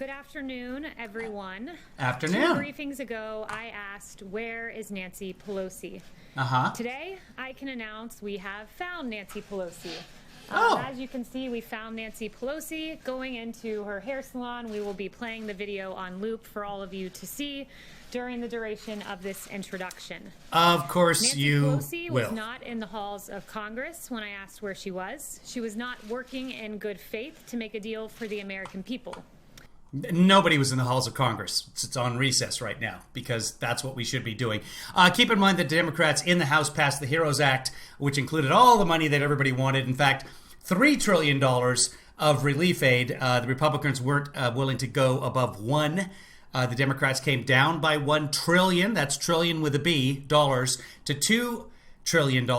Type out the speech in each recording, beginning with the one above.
Good afternoon, everyone. Afternoon. 2 briefings ago, I asked, where is Nancy Pelosi? Today, I can announce we have found Nancy Pelosi. As you can see, we found Nancy Pelosi going into her hair salon. We will be playing the video on loop for all of you to see during the duration of this introduction. Of course Nancy you Pelosi will. was not in the halls of Congress when I asked where she was. She was not working in good faith to make a deal for the American people. Nobody was in the halls of Congress. It's on recess right now because that's what we should be doing. Keep in mind that Democrats in the House passed the HEROES Act, which included all the money that everybody wanted. In fact, $3 trillion of relief aid. The Republicans weren't willing to go above $1. The Democrats came down by $1 trillion. That's trillion with a B, dollars, to $2 trillion.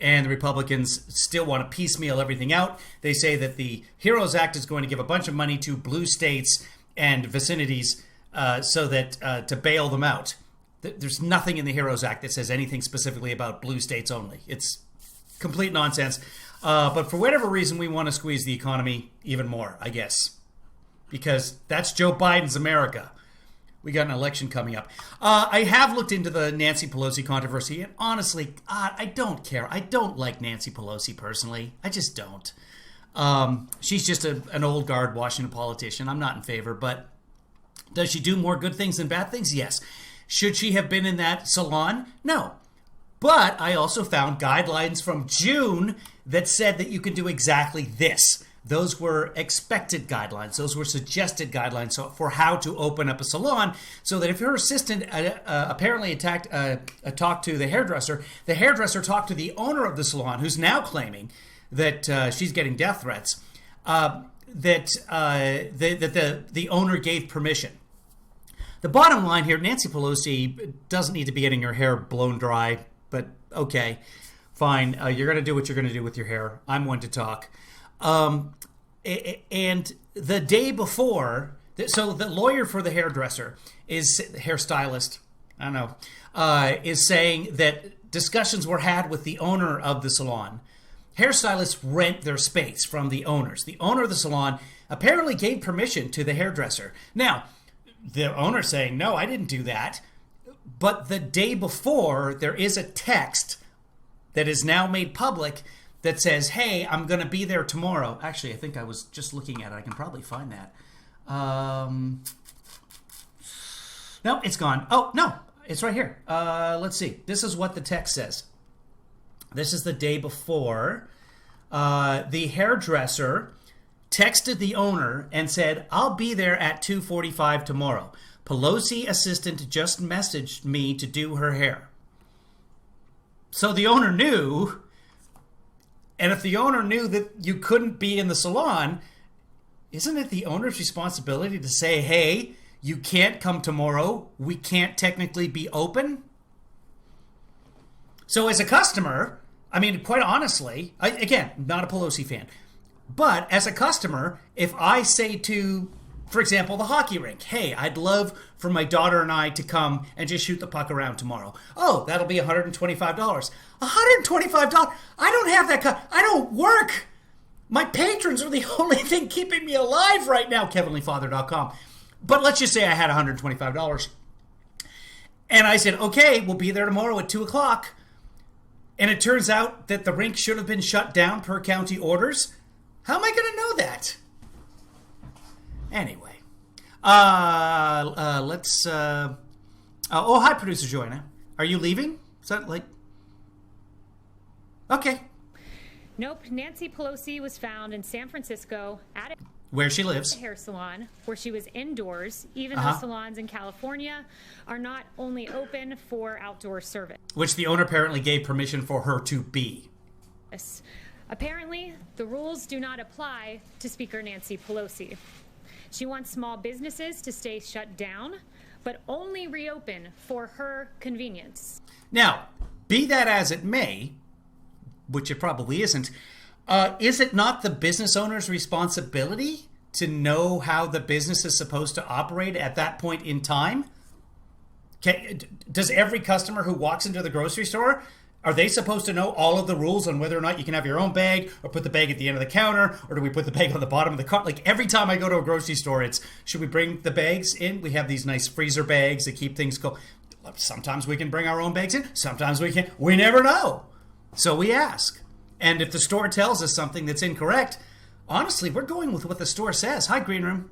And the Republicans still want to piecemeal everything out. They say that the HEROES Act is going to give a bunch of money to blue states and vicinities so that to bail them out. There's nothing in the HEROES Act that says anything specifically about blue states only. It's complete nonsense. But for whatever reason, we want to squeeze the economy even more, I guess, because that's Joe Biden's America. We got an election coming up. I have looked into the Nancy Pelosi controversy, and honestly, I don't care. I don't like Nancy Pelosi personally. I just don't. She's just an old guard Washington politician. I'm not in favor, but does she do more good things than bad things? Yes. Should she have been in that salon? No. But I also found guidelines from June that said that you can do exactly this. Those were expected guidelines. Those were suggested guidelines for how to open up a salon, so that if her assistant apparently talked to the hairdresser talked to the owner of the salon, who's now claiming that she's getting death threats, that the owner gave permission. The bottom line here, Nancy Pelosi doesn't need to be getting her hair blown dry, but okay, fine. You're going to do what you're going to do with your hair. I'm one to talk. And the day before, so the lawyer for the hairdresser hairstylist, I don't know, is saying that discussions were had with the owner of the salon. Hairstylists rent their space from the owners. The owner of the salon apparently gave permission to the hairdresser. Now, the owner saying, no, I didn't do that. But the day before, there is a text that is now made public that says, hey, I'm going to be there tomorrow. Actually, I think I was just looking at it. I can probably find that. No, it's gone. Oh, no, it's right here. Let's see. This is what the text says. This is the day before. The hairdresser texted the owner and said, I'll be there at 2:45 tomorrow. Pelosi assistant just messaged me to do her hair. So the owner knew. And if the owner knew that you couldn't be in the salon, isn't it the owner's responsibility to say, hey, you can't come tomorrow. We can't technically be open? So as a customer, I mean, quite honestly, again, not a Pelosi fan, but as a customer, if I say to, for example, the hockey rink, hey, I'd love for my daughter and I to come and just shoot the puck around tomorrow. Oh, that'll be $125. $125? I don't have that. I don't work. My patrons are the only thing keeping me alive right now, KevinlyFather.com. But let's just say I had $125. And I said, okay, we'll be there tomorrow at 2 o'clock. And it turns out that the rink should have been shut down per county orders. How am I going to know that? Anyway, let's. Oh, hi, producer Joanna. Are you leaving? Is that like? Okay. Nope. Nancy Pelosi was found in San Francisco at where she lives, a hair salon, where she was indoors. Even though salons in California are not only open for outdoor service, which the owner apparently gave permission for her to be. Apparently, the rules do not apply to Speaker Nancy Pelosi. She wants small businesses to stay shut down, but only reopen for her convenience. Now, be that as it may, which it probably isn't, is it not the business owner's responsibility to know how the business is supposed to operate at that point in time? Does every customer who walks into the grocery store Are they supposed to know all of the rules on whether or not you can have your own bag or put the bag at the end of the counter, or do we put the bag on the bottom of the cart? Like every time I go to a grocery store, it's, should we bring the bags in? We have these nice freezer bags that keep things cold. Sometimes we can bring our own bags in. Sometimes we can't. We never know. So we ask. And if the store tells us something that's incorrect, honestly, we're going with what the store says. Hi, Green Room.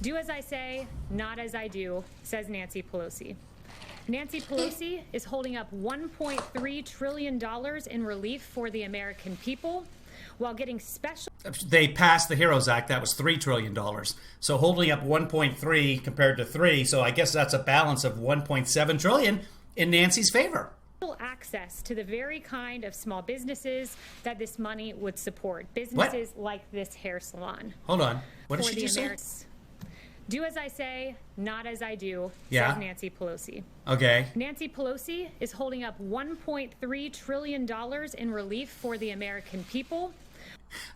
Do as I say, not as I do, says Nancy Pelosi. Nancy Pelosi is holding up $1.3 trillion in relief for the American people while getting special... They passed the HEROES Act. That was $3 trillion. So holding up 1.3 compared to 3, so I guess that's a balance of 1.7 trillion in Nancy's favor. Access to the very kind of small businesses that this money would support. Businesses like this hair salon. Hold on. What did she just say? Do as I say, not as I do, says Nancy Pelosi. Okay. Nancy Pelosi is holding up $1.3 trillion in relief for the American people.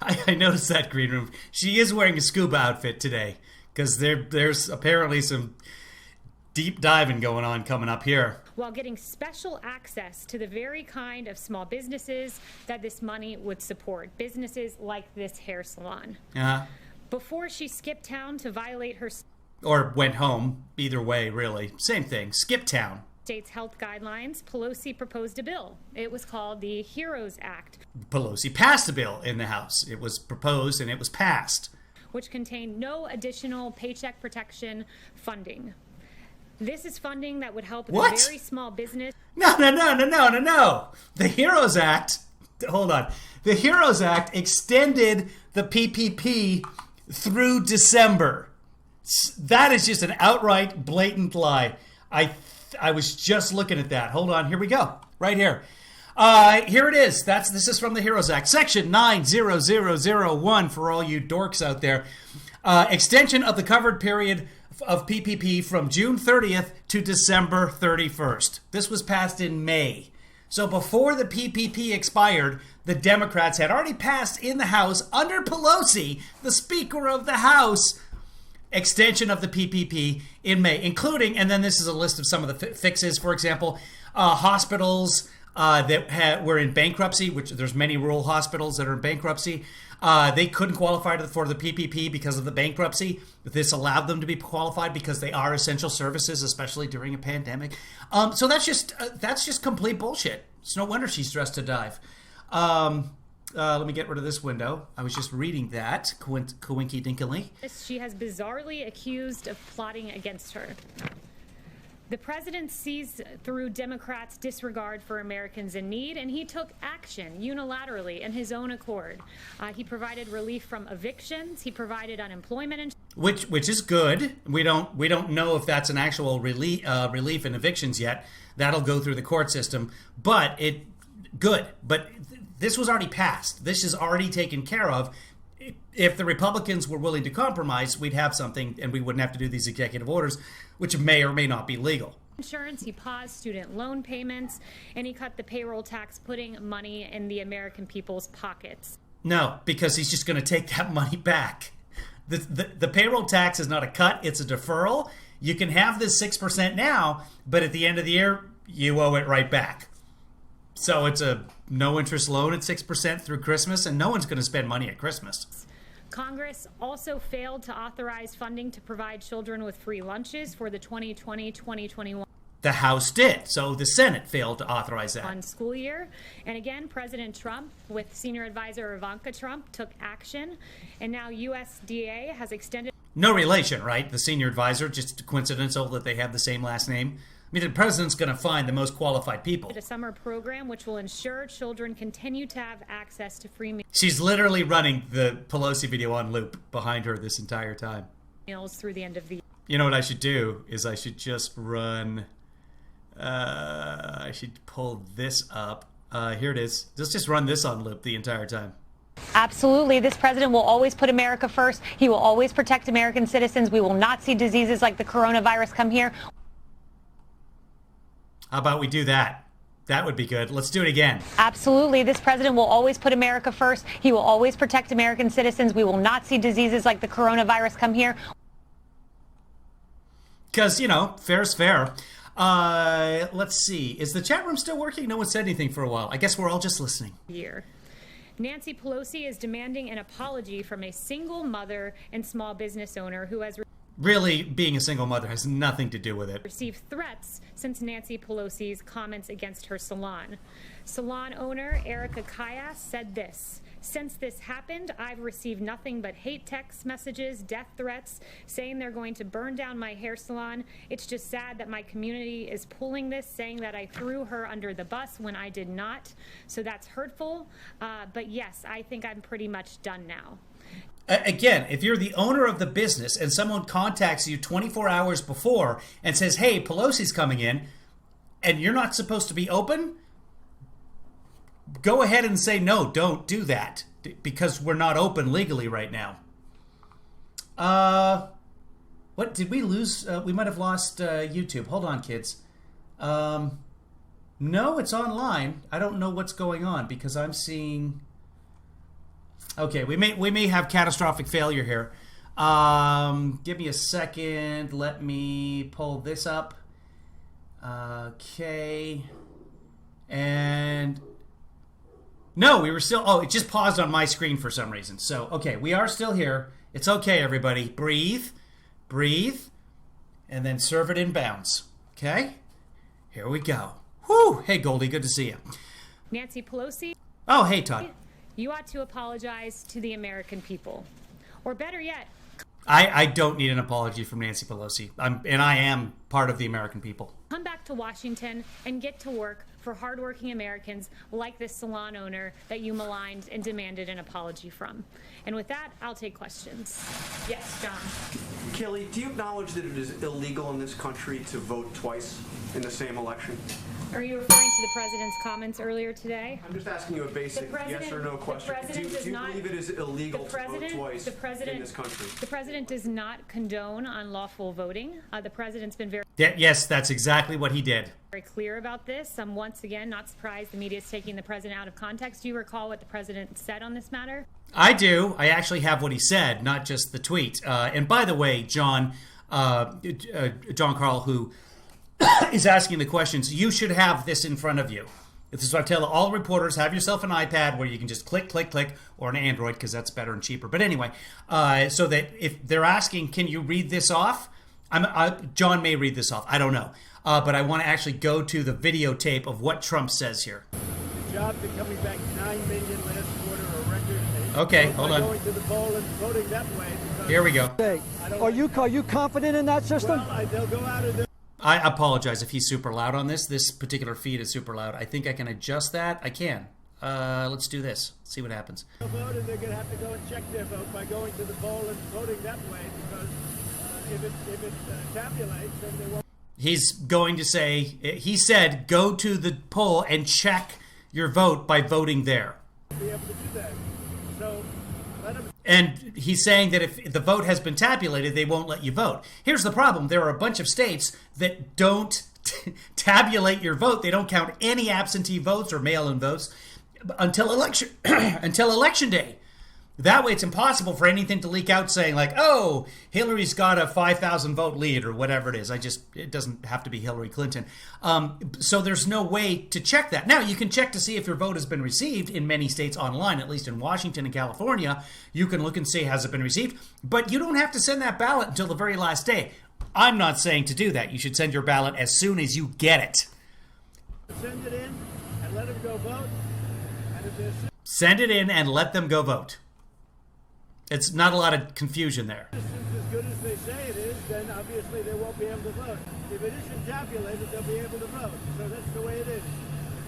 I noticed that, Green Room. She is wearing a scuba outfit today because there's apparently some deep diving going on coming up here. While getting special access to the very kind of small businesses that this money would support. Businesses like this hair salon. Uh-huh. Before she skipped town to violate her... Or went home. Either way, really. Same thing. Skip town. State's health guidelines, Pelosi proposed a bill. It was called the HEROES Act. Pelosi passed a bill in the House. It was proposed and it was passed. Which contained no additional paycheck protection funding. This is funding that would help a very small business. No. The HEROES Act, hold on. The HEROES Act extended the PPP through December. That is just an outright blatant lie. I was just looking at that. Hold on. Here we go. Right here. Here it is. This is from the HEROES Act. Section 90001 for all you dorks out there. Extension of the covered period of PPP from June 30th to December 31st. This was passed in May. So before the PPP expired, the Democrats had already passed in the House under Pelosi, the Speaker of the House, extension of the PPP in May, including, and then this is a list of some of the fixes, for example, hospitals that were in bankruptcy, which there's many rural hospitals that are in bankruptcy. They couldn't qualify for the PPP because of the bankruptcy. This allowed them to be qualified because they are essential services, especially during a pandemic. So that's just complete bullshit. It's no wonder she's dressed to dive. Let me get rid of this window. I was just reading that. Coinky Dinkley. She has bizarrely accused of plotting against her. The president sees through Democrats' disregard for Americans in need, and he took action unilaterally in his own accord. He provided relief from evictions. He provided unemployment, which is good. We don't know if that's an actual relief in evictions yet. That'll go through the court system, but good. But this was already passed. This is already taken care of. If the Republicans were willing to compromise, we'd have something and we wouldn't have to do these executive orders, which may or may not be legal. Insurance, he paused student loan payments, and he cut the payroll tax, putting money in the American people's pockets. No, because he's just going to take that money back. The payroll tax is not a cut, it's a deferral. You can have this 6% now, but at the end of the year, you owe it right back. So it's a no-interest loan at 6% through Christmas, and no one's going to spend money at Christmas. Congress also failed to authorize funding to provide children with free lunches for the 2020-2021. The House did, so the Senate failed to authorize that. On school year. And again, President Trump, with senior advisor Ivanka Trump, took action. And now USDA has extended... No relation, right? The senior advisor, just coincidental that they have the same last name. I mean, the president's going to find the most qualified people. A summer program which will ensure children continue to have access to free meals. She's literally running the Pelosi video on loop behind her this entire time. Meals through the end of the year. You know what I should do is I should just run... I should pull this up. Here it is. Let's just run this on loop the entire time. Absolutely. This president will always put America first. He will always protect American citizens. We will not see diseases like the coronavirus come here. How about we do that? That would be good. Let's do it again. Absolutely. This president will always put America first. He will always protect American citizens. We will not see diseases like the coronavirus come here. Because, fair's fair. Let's see. Is the chat room still working? No one said anything for a while. I guess we're all just listening. Nancy Pelosi is demanding an apology from a single mother and small business owner who has really being a single mother has nothing to do with it. Received threats since Nancy Pelosi's comments against her salon. Salon owner Erica Kayas said this: "Since this happened, I've received nothing but hate text messages, death threats, saying they're going to burn down my hair salon. It's just sad that my community is pulling this, saying that I threw her under the bus when I did not. So that's hurtful. But yes, I think I'm pretty much done now." Again, if you're the owner of the business and someone contacts you 24 hours before and says, hey, Pelosi's coming in, and you're not supposed to be open, go ahead and say, no, don't do that, because we're not open legally right now. What, did we lose? We might have lost YouTube. Hold on, kids. No, it's online. I don't know what's going on because I'm seeing... Okay, we may have catastrophic failure here. Give me a second. Let me pull this up. Okay. And... No, we were still... Oh, it just paused on my screen for some reason. So, okay, we are still here. It's okay, everybody. Breathe. Breathe. And then serve it in bounds. Okay? Here we go. Whew! Hey, Goldie, good to see you. Nancy Pelosi. Oh, hey, Todd. You ought to apologize to the American people. Or better yet... I don't need an apology from Nancy Pelosi. I am part of the American people. Come back to Washington and get to work for hardworking Americans like this salon owner that you maligned and demanded an apology from. And with that, I'll take questions. Yes, John. Kaleigh, do you acknowledge that it is illegal in this country to vote twice in the same election? Are you referring to the president's comments earlier today? I'm just asking you a basic yes or no question. Do you believe it is illegal to vote twice in this country? The president does not condone unlawful voting. The president's been very... Yes, that's exactly what he did. Very clear about this. I'm once again not surprised the media is taking the president out of context. Do you recall what the president said on this matter? I do. I actually have what he said, not just the tweet. And by the way, John Carl, who is asking the questions, you should have this in front of you. This is what I tell all reporters: have yourself an iPad where you can just click, click, click, or an Android, because that's better and cheaper. But anyway, so that if they're asking, can you read this off? John may read this off. I don't know. But I want to actually go to the videotape of what Trump says here. The jobs are coming back 9 million last quarter, a record. Okay, hold on. Going to the poll and voting that way. Here we go. Are you confident in that system? Well, they'll go out of the... I apologize if he's super loud on this. This particular feed is super loud. I think I can adjust that. I can. Let's do this. See what happens. They'll vote, and they're going to have to go and check their vote by going to the poll and voting that way, because if it tabulates, then they won't. He's going to say, he said, go to the poll and check your vote by voting there. Be able to do that. So let them... And he's saying that if the vote has been tabulated, they won't let you vote. Here's the problem. There are a bunch of states that don't tabulate your vote. They don't count any absentee votes or mail-in votes until election day. That way it's impossible for anything to leak out saying like, oh, Hillary's got a 5,000 vote lead or whatever it is. It doesn't have to be Hillary Clinton. So there's no way to check that. Now, you can check to see if your vote has been received in many states online, at least in Washington and California. You can look and see, has it been received? But you don't have to send that ballot until the very last day. I'm not saying to do that. You should send your ballot as soon as you get it. Send it in and let them go vote. And if there's... Send it in and let them go vote. It's not a lot of confusion there. If it's as good as they say it is, then obviously they won't be able to vote. If it isn't tabulated, they'll be able to vote. So that's the way it is.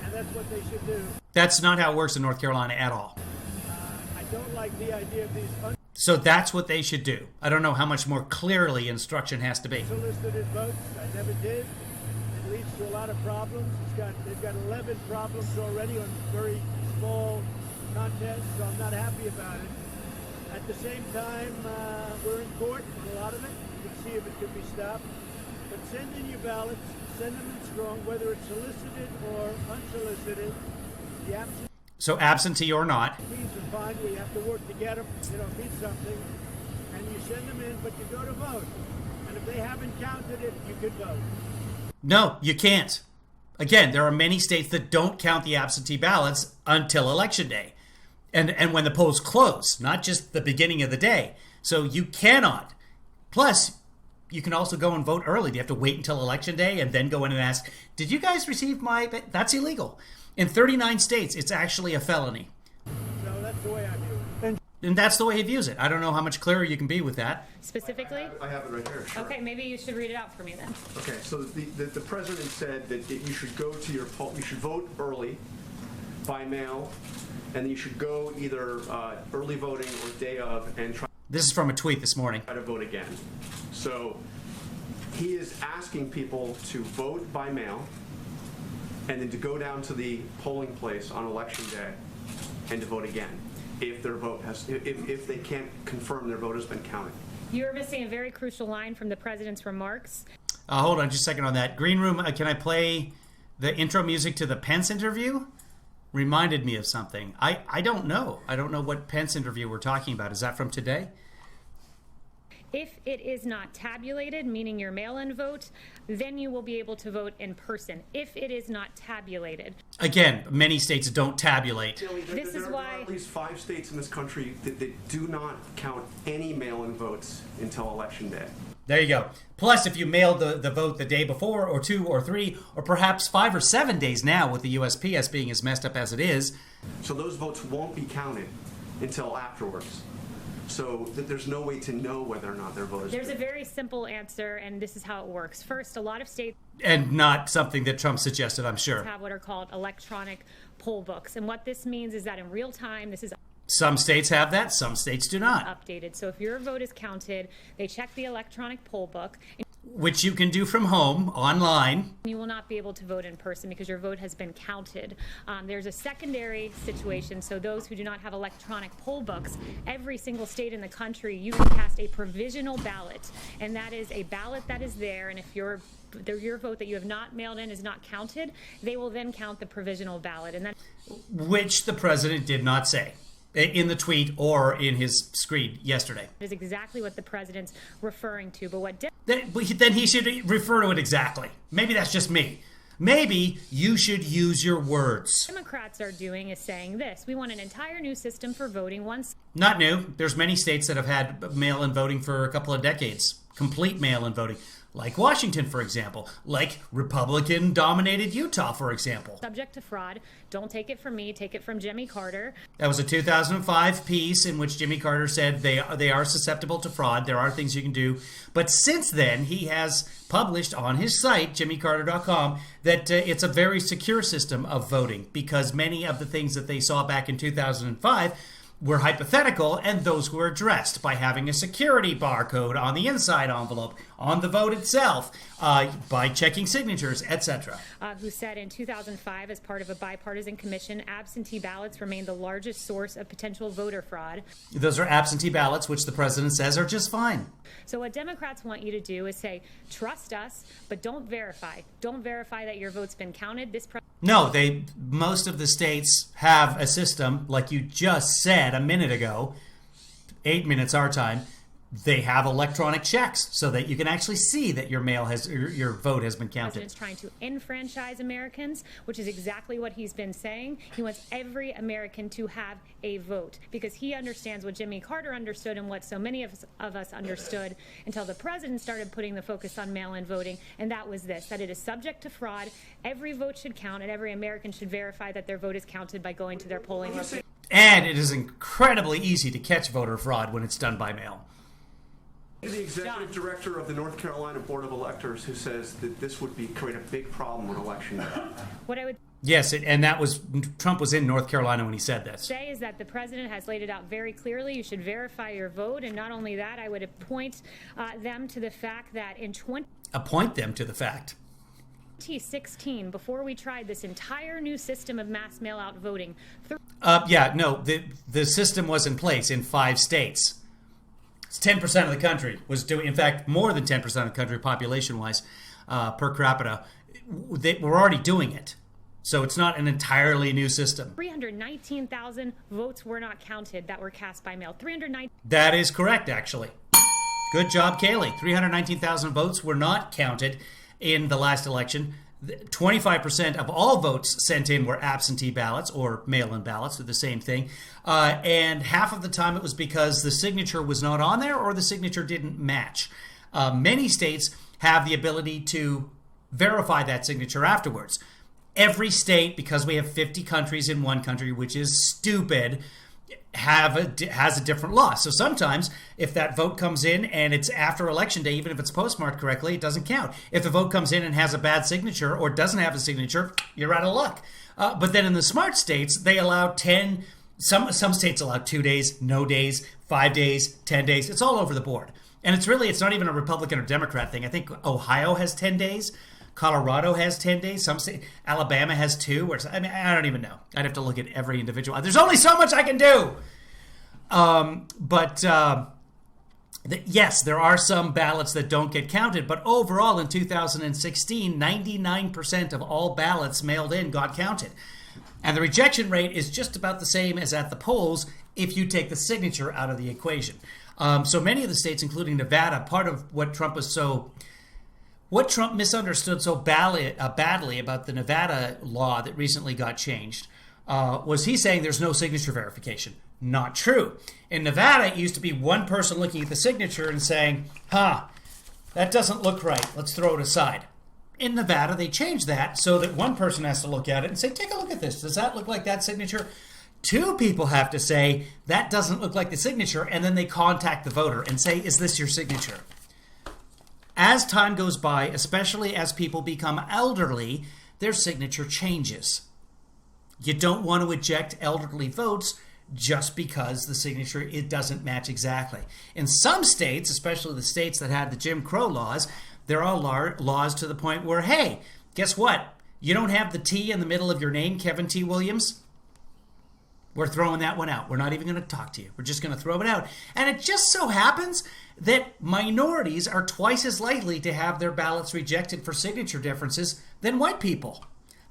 And that's what they should do. That's not how it works in North Carolina at all. I don't like the idea of these So that's what they should do. I don't know how much more clearly instruction has to be. unsolicited votes. I never did. It leads to a lot of problems. They've got 11 problems already on very small contests, so I'm not happy about it. At the same time, we're in court on a lot of it. You can see if it could be stopped. But send in your ballots, send them in strong, whether it's solicited or unsolicited. So absentee or not. Means are fine. We have to work to get them. You don't need something. And you send them in, but you go to vote. And if they haven't counted it, you could vote. No, you can't. Again, there are many states that don't count the absentee ballots until Election Day. And when the polls close, not just the beginning of the day. So you cannot. Plus, you can also go and vote early. You have to wait until Election Day and then go in and ask, did you guys receive my... That's illegal. In 39 states, it's actually a felony. So that's the way I view it. And that's the way he views it. I don't know how much clearer you can be with that. Specifically? I have it right here. Sure. Okay, maybe you should read it out for me then. Okay, so the president said that you should go to your poll, you should vote early, by mail, and you should go either early voting or day of and try. This is from a tweet this morning. To vote again. So he is asking people to vote by mail and then to go down to the polling place on Election Day and to vote again if their vote has, if they can't confirm their vote has been counted. You're missing a very crucial line from the president's remarks. Hold on just a second on that. Green Room, can I play the intro music to the Pence interview? Reminded me of something. I don't know. I don't know what Pence interview we're talking about. Is that from today? If it is not tabulated, meaning your mail-in vote, then you will be able to vote in person. If it is not tabulated. Again, many states don't tabulate. This is why there are at least 5 states in this country that do not count any mail-in votes until Election Day. There you go. Plus, if you mailed the vote the day before, or 2 or 3, or perhaps 5 or 7 days now with the USPS being as messed up as it is. So those votes won't be counted until afterwards. So there's no way to know whether or not their vote is There's a very simple answer, and this is how it works. First, a lot of states... And not something that Trump suggested, I'm sure. ...have what are called electronic poll books. And what this means is that in real time, this is... Some states have that, some states do not. ...updated. So if your vote is counted, they check the electronic poll book... Which you can do from home, online. You will not be able to vote in person because your vote has been counted. There's a secondary situation, so those who do not have electronic poll books, every single state in the country, you can cast a provisional ballot, and that is a ballot that is there, and if your vote that you have not mailed in is not counted, they will then count the provisional ballot. And then, which the president did not say in the tweet or in his screed yesterday. Is exactly what the president's referring to, but what... Then he should refer to it exactly. Maybe that's just me. Maybe you should use your words. Democrats are doing is saying this. We want an entire new system for voting once. Not new. There's many states that have had mail-in voting for a couple of decades. Complete mail-in voting. Like Washington, for example. Like Republican-dominated Utah, for example. Subject to fraud. Don't take it from me. Take it from Jimmy Carter. That was a 2005 piece in which Jimmy Carter said they are susceptible to fraud. There are things you can do. But since then, he has published on his site, jimmycarter.com, that it's a very secure system of voting because many of the things that they saw back in 2005 were hypothetical, and those were addressed by having a security barcode on the inside envelope, on the vote itself, by checking signatures, etc. Who said in 2005, as part of a bipartisan commission, absentee ballots remain the largest source of potential voter fraud. Those are absentee ballots, which the president says are just fine. So what Democrats want you to do is say, trust us, but don't verify. Don't verify that your vote's been counted. No, most of the states have a system, like you just said a minute ago, 8 minutes our time. They have electronic checks so that you can actually see that your vote has been counted. The president's trying to enfranchise Americans, which is exactly what he's been saying. He wants every American to have a vote because he understands what Jimmy Carter understood and what so many of us understood until the president started putting the focus on mail-in voting, and that was this, that it is subject to fraud. Every vote should count, and every American should verify that their vote is counted by going to their polling location. And it is incredibly easy to catch voter fraud when it's done by mail. The executive director of the North Carolina Board of Electors who says that this would create a big problem on election day. Yes, and that was Trump was in North Carolina when he said this. Say is that the president has laid it out very clearly. You should verify your vote, and not only that, I would appoint them to the fact that in 2016, before we tried this entire new system of mass mail-out voting. The system was in place in 5 states. 10% of the country was doing, in fact, more than 10% of the country population-wise per capita. They were already doing it. So it's not an entirely new system. 319,000 votes were not counted that were cast by mail. That is correct, actually. Good job, Kaleigh. 319,000 votes were not counted. in the last election. 25% of all votes sent in were absentee ballots or mail-in ballots, they're the same thing. And half of the time it was because the signature was not on there or the signature didn't match. Many states have the ability to verify that signature afterwards. Every state, because we have 50 countries in one country, which is stupid, has a different law. So sometimes if that vote comes in and it's after election day, even if it's postmarked correctly, it doesn't count. If the vote comes in and has a bad signature or doesn't have a signature, you're out of luck. But then in the smart states, they allow 10, some states allow 2 days, no days, 5 days, 10 days. It's all over the board. And it's not even a Republican or Democrat thing. I think Ohio has 10 days. Colorado has 10 days. Some state, Alabama has 2. I don't even know. I'd have to look at every individual. There's only so much I can do. Yes, there are some ballots that don't get counted. But overall, in 2016, 99% of all ballots mailed in got counted. And the rejection rate is just about the same as at the polls if you take the signature out of the equation. So many of the states, including Nevada, part of what Trump misunderstood so badly about the Nevada law that recently got changed was he saying there's no signature verification. Not true. In Nevada, it used to be one person looking at the signature and saying, that doesn't look right. Let's throw it aside. In Nevada, they changed that so that one person has to look at it and say, take a look at this. Does that look like that signature? 2 people have to say, that doesn't look like the signature, and then they contact the voter and say, is this your signature? As time goes by, especially as people become elderly, their signature changes. You don't want to eject elderly votes just because the signature, it doesn't match exactly. In some states, especially the states that had the Jim Crow laws, there are laws to the point where, hey, guess what? You don't have the T in the middle of your name, Kevin T. Williams? We're throwing that one out. We're not even going to talk to you. We're just going to throw it out. And it just so happens that minorities are twice as likely to have their ballots rejected for signature differences than white people.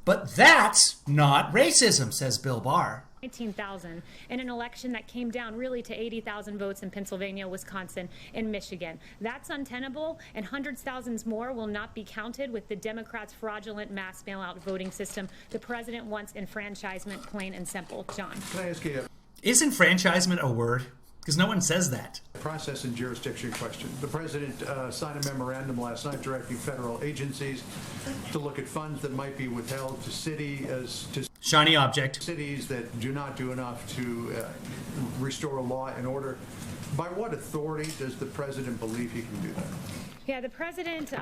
But that's not racism, says Bill Barr. 19,000 in an election that came down really to 80,000 votes in Pennsylvania, Wisconsin, and Michigan. That's untenable, and hundreds of thousands more will not be counted with the Democrats' fraudulent mass mail-out voting system. The president wants enfranchisement, plain and simple. John. Can I ask you Is enfranchisement a word? Because no one says that. Process and jurisdiction question. The president signed a memorandum last night directing federal agencies to look at funds that might be withheld to shiny object. Cities that do not do enough to restore law and order. By what authority does the president believe he can do that? Yeah, the president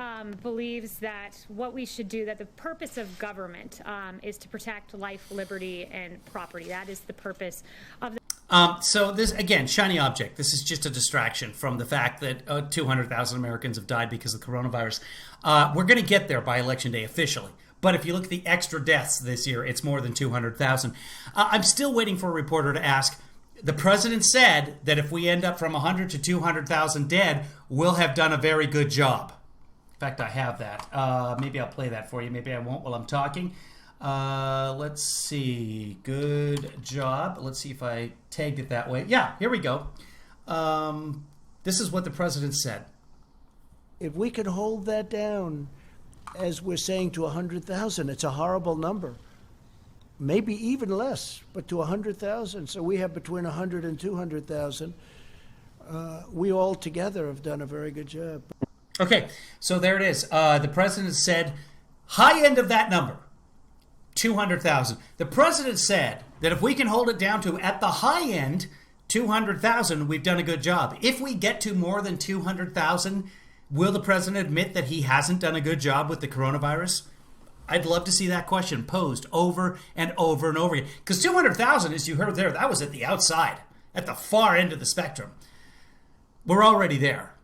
believes that what we should do, that the purpose of government is to protect life, liberty, and property. That is the purpose of the so this, again, shiny object. This is just a distraction from the fact that 200,000 Americans have died because of the coronavirus. We're going to get there by Election Day officially. But if you look at the extra deaths this year, it's more than 200,000. I'm still waiting for a reporter to ask, the president said that if we end up from 100 to 200,000 dead, we'll have done a very good job. In fact, I have that. Maybe I'll play that for you. Maybe I won't while I'm talking. Let's see. Good job. Let's see if I tagged it that way. Yeah, here we go. This is what the president said. If we could hold that down, as we're saying, to 100,000, it's a horrible number. Maybe even less, but to 100,000. So we have between 100 and 200,000. We all together have done a very good job. Okay, so there it is. The president said, high end of that number, 200,000. The president said that if we can hold it down to, at the high end, 200,000, we've done a good job. If we get to more than 200,000, will the president admit that he hasn't done a good job with the coronavirus? I'd love to see that question posed over and over and over again. Because 200,000, as you heard there, that was at the outside, at the far end of the spectrum. We're already there.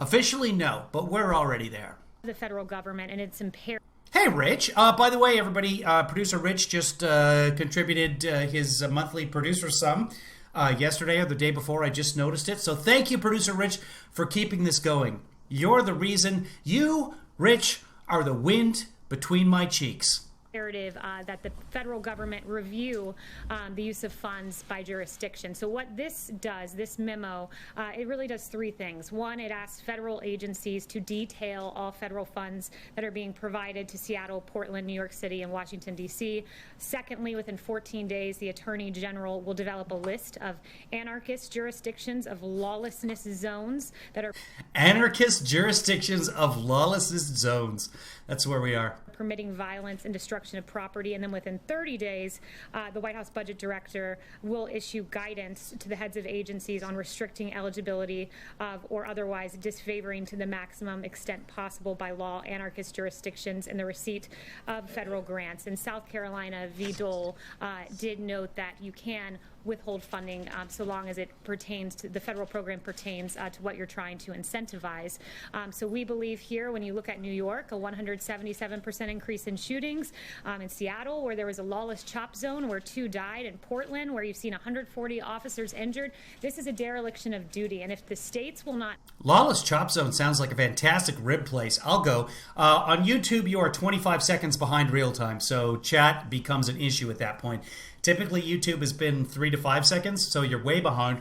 Officially, no, but we're already there. The federal government and its imperative. Hey, Rich. By the way, everybody, producer Rich just contributed his monthly producer sum yesterday or the day before. I just noticed it. So thank you, producer Rich, for keeping this going. You're the reason. You, Rich, are the wind between my cheeks. That the federal government review the use of funds by jurisdiction. So what this does, this memo, it really does three things. One, it asks federal agencies to detail all federal funds that are being provided to Seattle, Portland, New York City, and Washington, D.C. Secondly, within 14 days, the Attorney General will develop a list of anarchist jurisdictions of lawlessness zones that are... Anarchist jurisdictions of lawlessness zones. That's where we are. Permitting violence and destruction of property. And then within 30 days, the White House Budget Director will issue guidance to the heads of agencies on restricting eligibility of or otherwise disfavoring to the maximum extent possible by law anarchist jurisdictions in the receipt of federal grants. And South Carolina v. Dole did note that you can withhold funding so long as it pertains to the federal program pertains to what you're trying to incentivize. So we believe here, when you look at New York, a 177% increase in shootings, in Seattle, where there was a lawless chop zone where 2 died, in Portland, where you've seen 140 officers injured. This is a dereliction of duty, and if the states will not... Lawless chop zone sounds like a fantastic rib place. I'll go. On YouTube, you are 25 seconds behind real time, so chat becomes an issue at that point. Typically, YouTube has been 3 to 5 seconds, so you're way behind.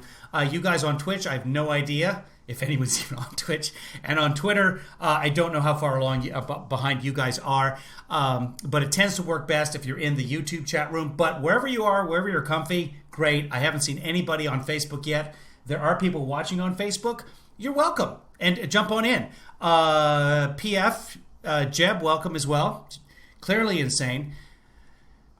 You guys on Twitch, I have no idea if anyone's even on Twitch. And on Twitter, I don't know how far along behind you guys are. But it tends to work best if you're in the YouTube chat room. But wherever you are, wherever you're comfy, great. I haven't seen anybody on Facebook yet. There are people watching on Facebook. You're welcome. And jump on in. PF, Jeb, welcome as well. Clearly insane.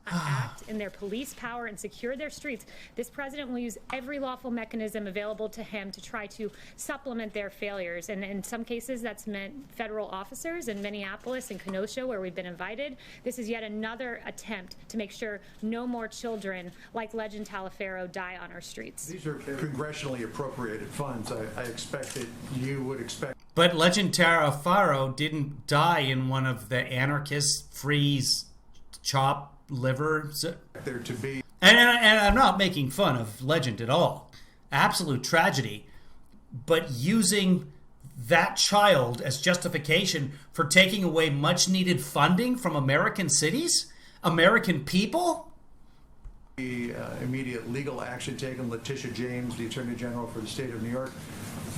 Act in their police power and secure their streets. This president will use every lawful mechanism available to him to try to supplement their failures. And in some cases, that's meant federal officers in Minneapolis and Kenosha, where we've been invited. This is yet another attempt to make sure no more children like Legend Taliaferro die on our streets. These are congressionally appropriated funds. I expect that you would expect. But Legend Taliaferro didn't die in one of the anarchist freeze chop liver. There to be. And I'm not making fun of Legend at all. Absolute tragedy. But using that child as justification for taking away much needed funding from American cities, American people. The immediate legal action taken. Letitia James, the Attorney General for the state of New York,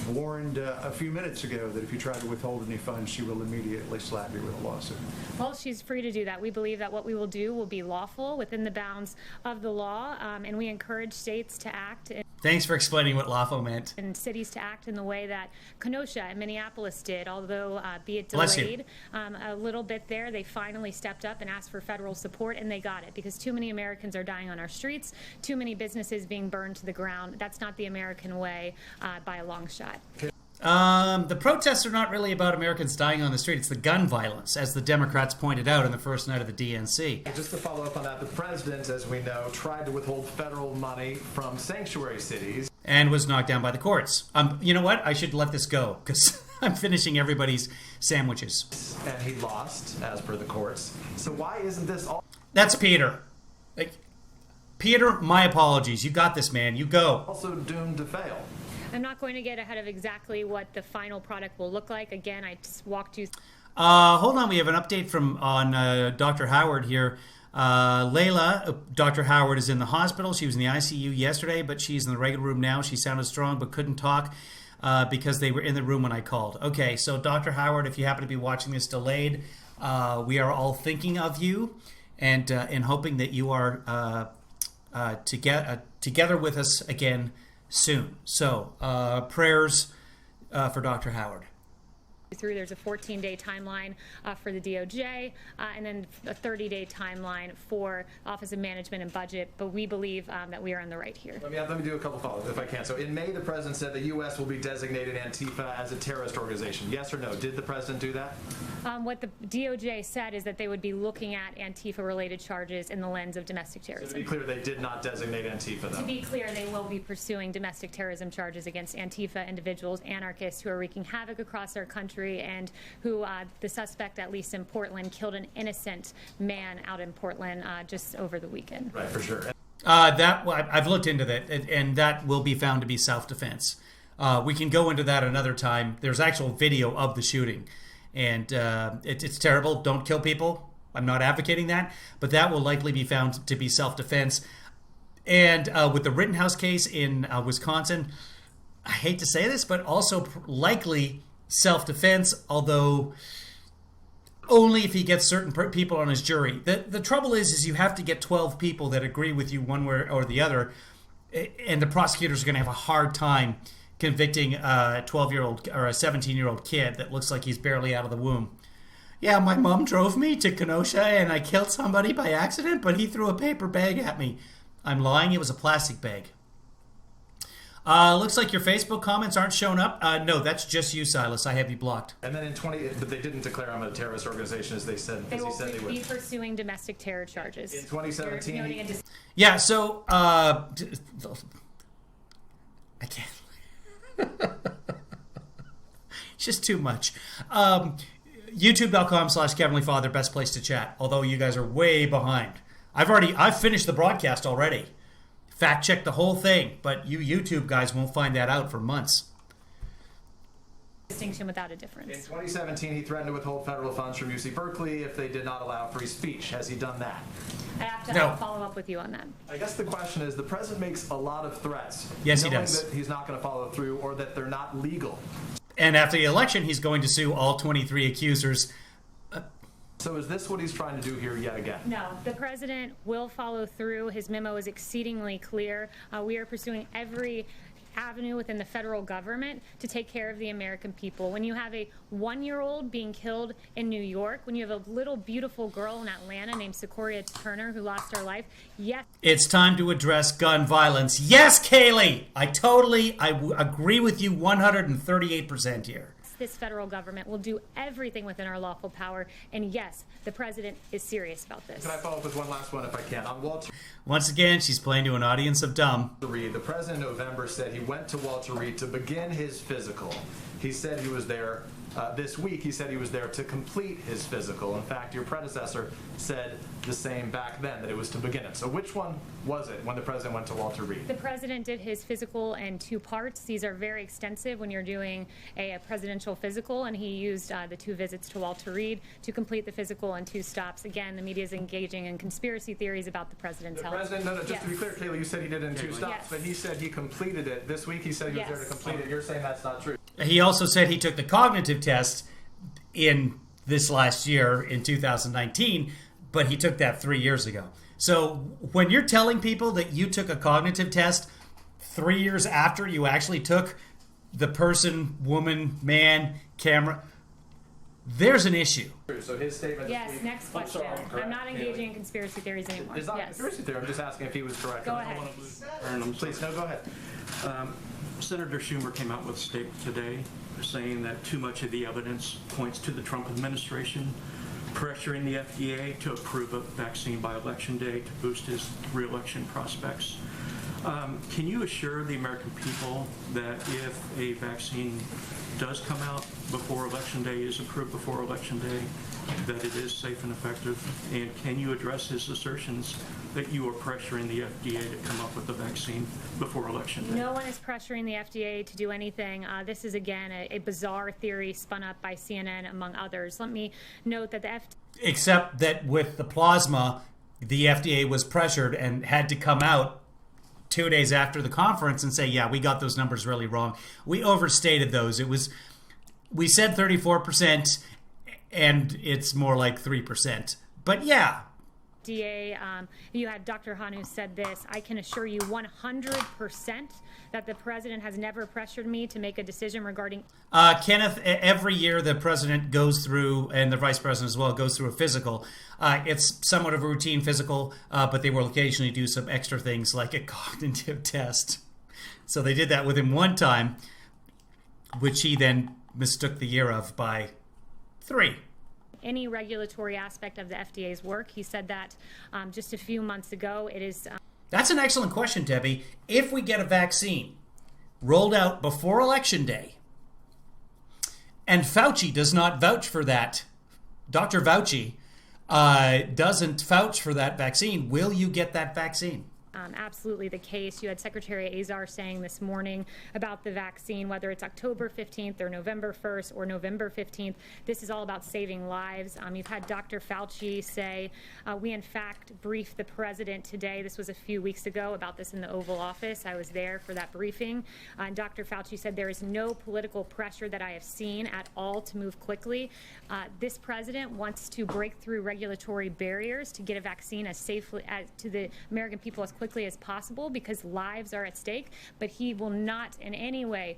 warned a few minutes ago that if you try to withhold any funds, she will immediately slap you with a lawsuit. Well, she's free to do that. We believe that what we will do will be lawful within the bounds of the law, and we encourage states to act. Thanks for explaining what lawful meant. And cities to act in the way that Kenosha and Minneapolis did, although be it delayed a little bit there, they finally stepped up and asked for federal support, and they got it, because too many Americans are dying on our streets, too many businesses being burned to the ground. That's not the American way by a long shot. The protests are not really about Americans dying on the street. It's the gun violence, as the Democrats pointed out on the first night of the DNC. Just to follow up on that, the president, as we know, tried to withhold federal money from sanctuary cities. And was knocked down by the courts. You know what? I should let this go, because I'm finishing everybody's sandwiches. And he lost, as per the courts. So why isn't this all... That's Peter. Peter, my apologies. You got this, man. You go. Also doomed to fail. I'm not going to get ahead of exactly what the final product will look like. Again, I just walked you. Hold on. We have an update on Dr. Howard here. Layla, Dr. Howard is in the hospital. She was in the ICU yesterday, but she's in the regular room now. She sounded strong but couldn't talk because they were in the room when I called. Okay, so Dr. Howard, if you happen to be watching this delayed, we are all thinking of you and hoping that you are together with us again soon. So prayers for Dr. Howard. There's a 14-day timeline for the DOJ and then a 30-day timeline for Office of Management and Budget, but we believe that we are on the right here. Let me do a couple follow-ups if I can. So in May, the president said the U.S. will be designating Antifa as a terrorist organization. Yes or no? Did the president do that? What the DOJ said is that they would be looking at Antifa-related charges in the lens of domestic terrorism. So to be clear, they did not designate Antifa, though. To be clear, they will be pursuing domestic terrorism charges against Antifa individuals, anarchists who are wreaking havoc across our country, and who the suspect, at least in Portland, killed an innocent man out in Portland just over the weekend. Right, for sure. I've looked into that, and that will be found to be self-defense. We can go into that another time. There's actual video of the shooting, and it's terrible. Don't kill people. I'm not advocating that, but that will likely be found to be self-defense. And with the Rittenhouse case in Wisconsin, I hate to say this, but also likely self-defense, although only if he gets certain people on his jury. The trouble is you have to get 12 people that agree with you one way or the other, and the prosecutors are going to have a hard time convicting a 12-year-old or a 17-year-old kid that looks like he's barely out of the womb. Yeah, my mom drove me to Kenosha and I killed somebody by accident, but he threw a paper bag at me. I'm lying, it was a plastic bag. Looks like your Facebook comments aren't showing up. No, that's just you, Silas. I have you blocked. And then but they didn't declare him a terrorist organization as he said they would. Be pursuing domestic terror charges. In 2017. Yeah, so I can't. It's just too much. YouTube.com/KevinlyFather, best place to chat. Although you guys are way behind. I've finished the broadcast already. Fact check the whole thing, but you YouTube guys won't find that out for months. Distinction without a difference. In 2017, he threatened to withhold federal funds from UC Berkeley if they did not allow free speech. Has he done that? I have to follow up with you on that. I guess the question is, the president makes a lot of threats. Yes, he does. Knowing that he's not going to follow through or that they're not legal. And after the election, he's going to sue all 23 accusers. So is this what he's trying to do here yet again? No, the president will follow through. His memo is exceedingly clear. We are pursuing every avenue within the federal government to take care of the American people. When you have a 1-year-old being killed in New York, when you have a little beautiful girl in Atlanta named Sequoia Turner who lost her life, yes. It's time to address gun violence. Yes, Kaleigh! I agree with you 138% here. This federal government will do everything within our lawful power. And yes, the president is serious about this. Can I follow up with one last one if I can? On Walter Once again, she's playing to an audience of dumb. Reed, the president in November said he went to Walter Reed to begin his physical. He said he was there this week. He said he was there to complete his physical. In fact, your predecessor said the same back then, that it was to begin it. So which one was it when the president went to Walter Reed? The president did his physical in 2 parts. These are very extensive when you're doing a presidential physical, and he used the 2 visits to Walter Reed to complete the physical in 2 stops. Again, the media is engaging in conspiracy theories about the president's health. Just to be clear, Kaleigh, you said he did it in 2 stops, but he said he completed it. This week he said he was there to complete it. You're saying that's not true. He also said he took the cognitive test in this last year, in 2019, but he took that 3 years ago. So when you're telling people that you took a cognitive test 3 years after you actually took the person, woman, man, camera, there's an issue. So his statement. Yes, next question. I'm not engaging in conspiracy theories anymore. It's not conspiracy theory. I'm just asking if he was correct. Go ahead. Please, no, go ahead. Senator Schumer came out with a statement today saying that too much of the evidence points to the Trump administration pressuring the FDA to approve a vaccine by Election Day to boost his re-election prospects. Can you assure the American people that if a vaccine does come out before Election Day, is approved before Election Day, that it is safe and effective? And can you address his assertions that you are pressuring the FDA to come up with a vaccine before Election Day? No one is pressuring the FDA to do anything. This is, again, a bizarre theory spun up by CNN, among others. Let me note that the FDA... Except that with the plasma, the FDA was pressured and had to come out 2 days after the conference and say, yeah, we got those numbers really wrong. We overstated those. We said 34%, and it's more like 3%. But yeah. FDA, you had Dr. Han who said this. I can assure you 100% that the president has never pressured me to make a decision regarding... Kenneth, every year the president goes through, and the vice president as well, goes through a physical. It's somewhat of a routine physical, but they will occasionally do some extra things like a cognitive test. So they did that with him one time, which he then mistook the year of by 3. Any regulatory aspect of the FDA's work. He said that just a few months ago. It is... That's an excellent question, Debbie. If we get a vaccine rolled out before Election Day, and Fauci does not vouch for that, Dr. Fauci doesn't vouch for that vaccine, will you get that vaccine? absolutely the case. You had Secretary Azar saying this morning about the vaccine, whether it's October 15th or November 1st or November 15th, this is all about saving lives. You've had Dr. Fauci say, we in fact briefed the president today. This was a few weeks ago about this in the Oval Office. I was there for that briefing. And Dr. Fauci said there is no political pressure that I have seen at all to move quickly. This president wants to break through regulatory barriers to get a vaccine as safely to the American people as quickly as possible because lives are at stake, but he will not in any way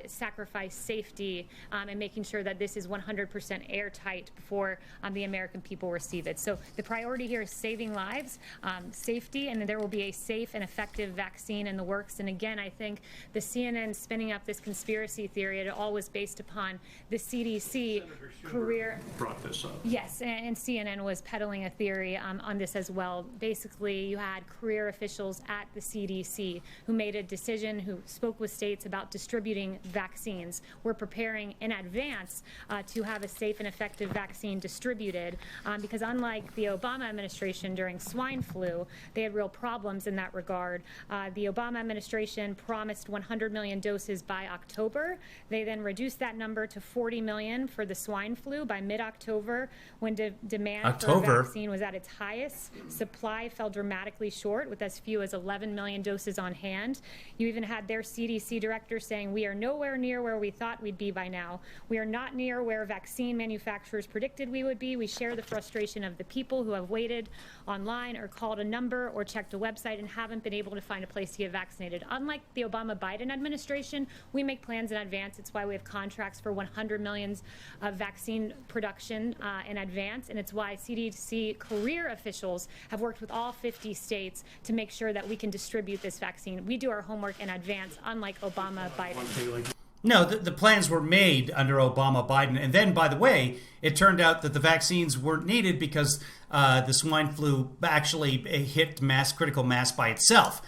sacrifice safety and making sure that this is 100% airtight before the American people receive it. So the priority here is saving lives, safety, and there will be a safe and effective vaccine in the works. And again, I think the CNN spinning up this conspiracy theory, it all was based upon the CDC career. Brought this up. Yes, and CNN was peddling a theory on this as well. Basically, you had career officials at the CDC who made a decision, who spoke with states about distributing vaccines. We're preparing in advance to have a safe and effective vaccine distributed because unlike the Obama administration during swine flu, they had real problems in that regard. The Obama administration promised 100 million doses by October. They then reduced that number to 40 million for the swine flu by mid-October when demand for a vaccine was at its highest. Supply fell dramatically short with as few as 11 million doses on hand. You even had their CDC director saying, we are nowhere near where we thought we'd be by now. We are not near where vaccine manufacturers predicted we would be. We share the frustration of the people who have waited online or called a number or checked a website and haven't been able to find a place to get vaccinated. Unlike the Obama-Biden administration, we make plans in advance. It's why we have contracts for 100 million of vaccine production in advance, and it's why CDC career officials have worked with all 50 states to make sure that we can distribute this vaccine. We do our homework in advance, unlike Obama-Biden. No, the plans were made under Obama, Biden. And then, by the way, it turned out that the vaccines weren't needed because the swine flu actually hit critical mass by itself.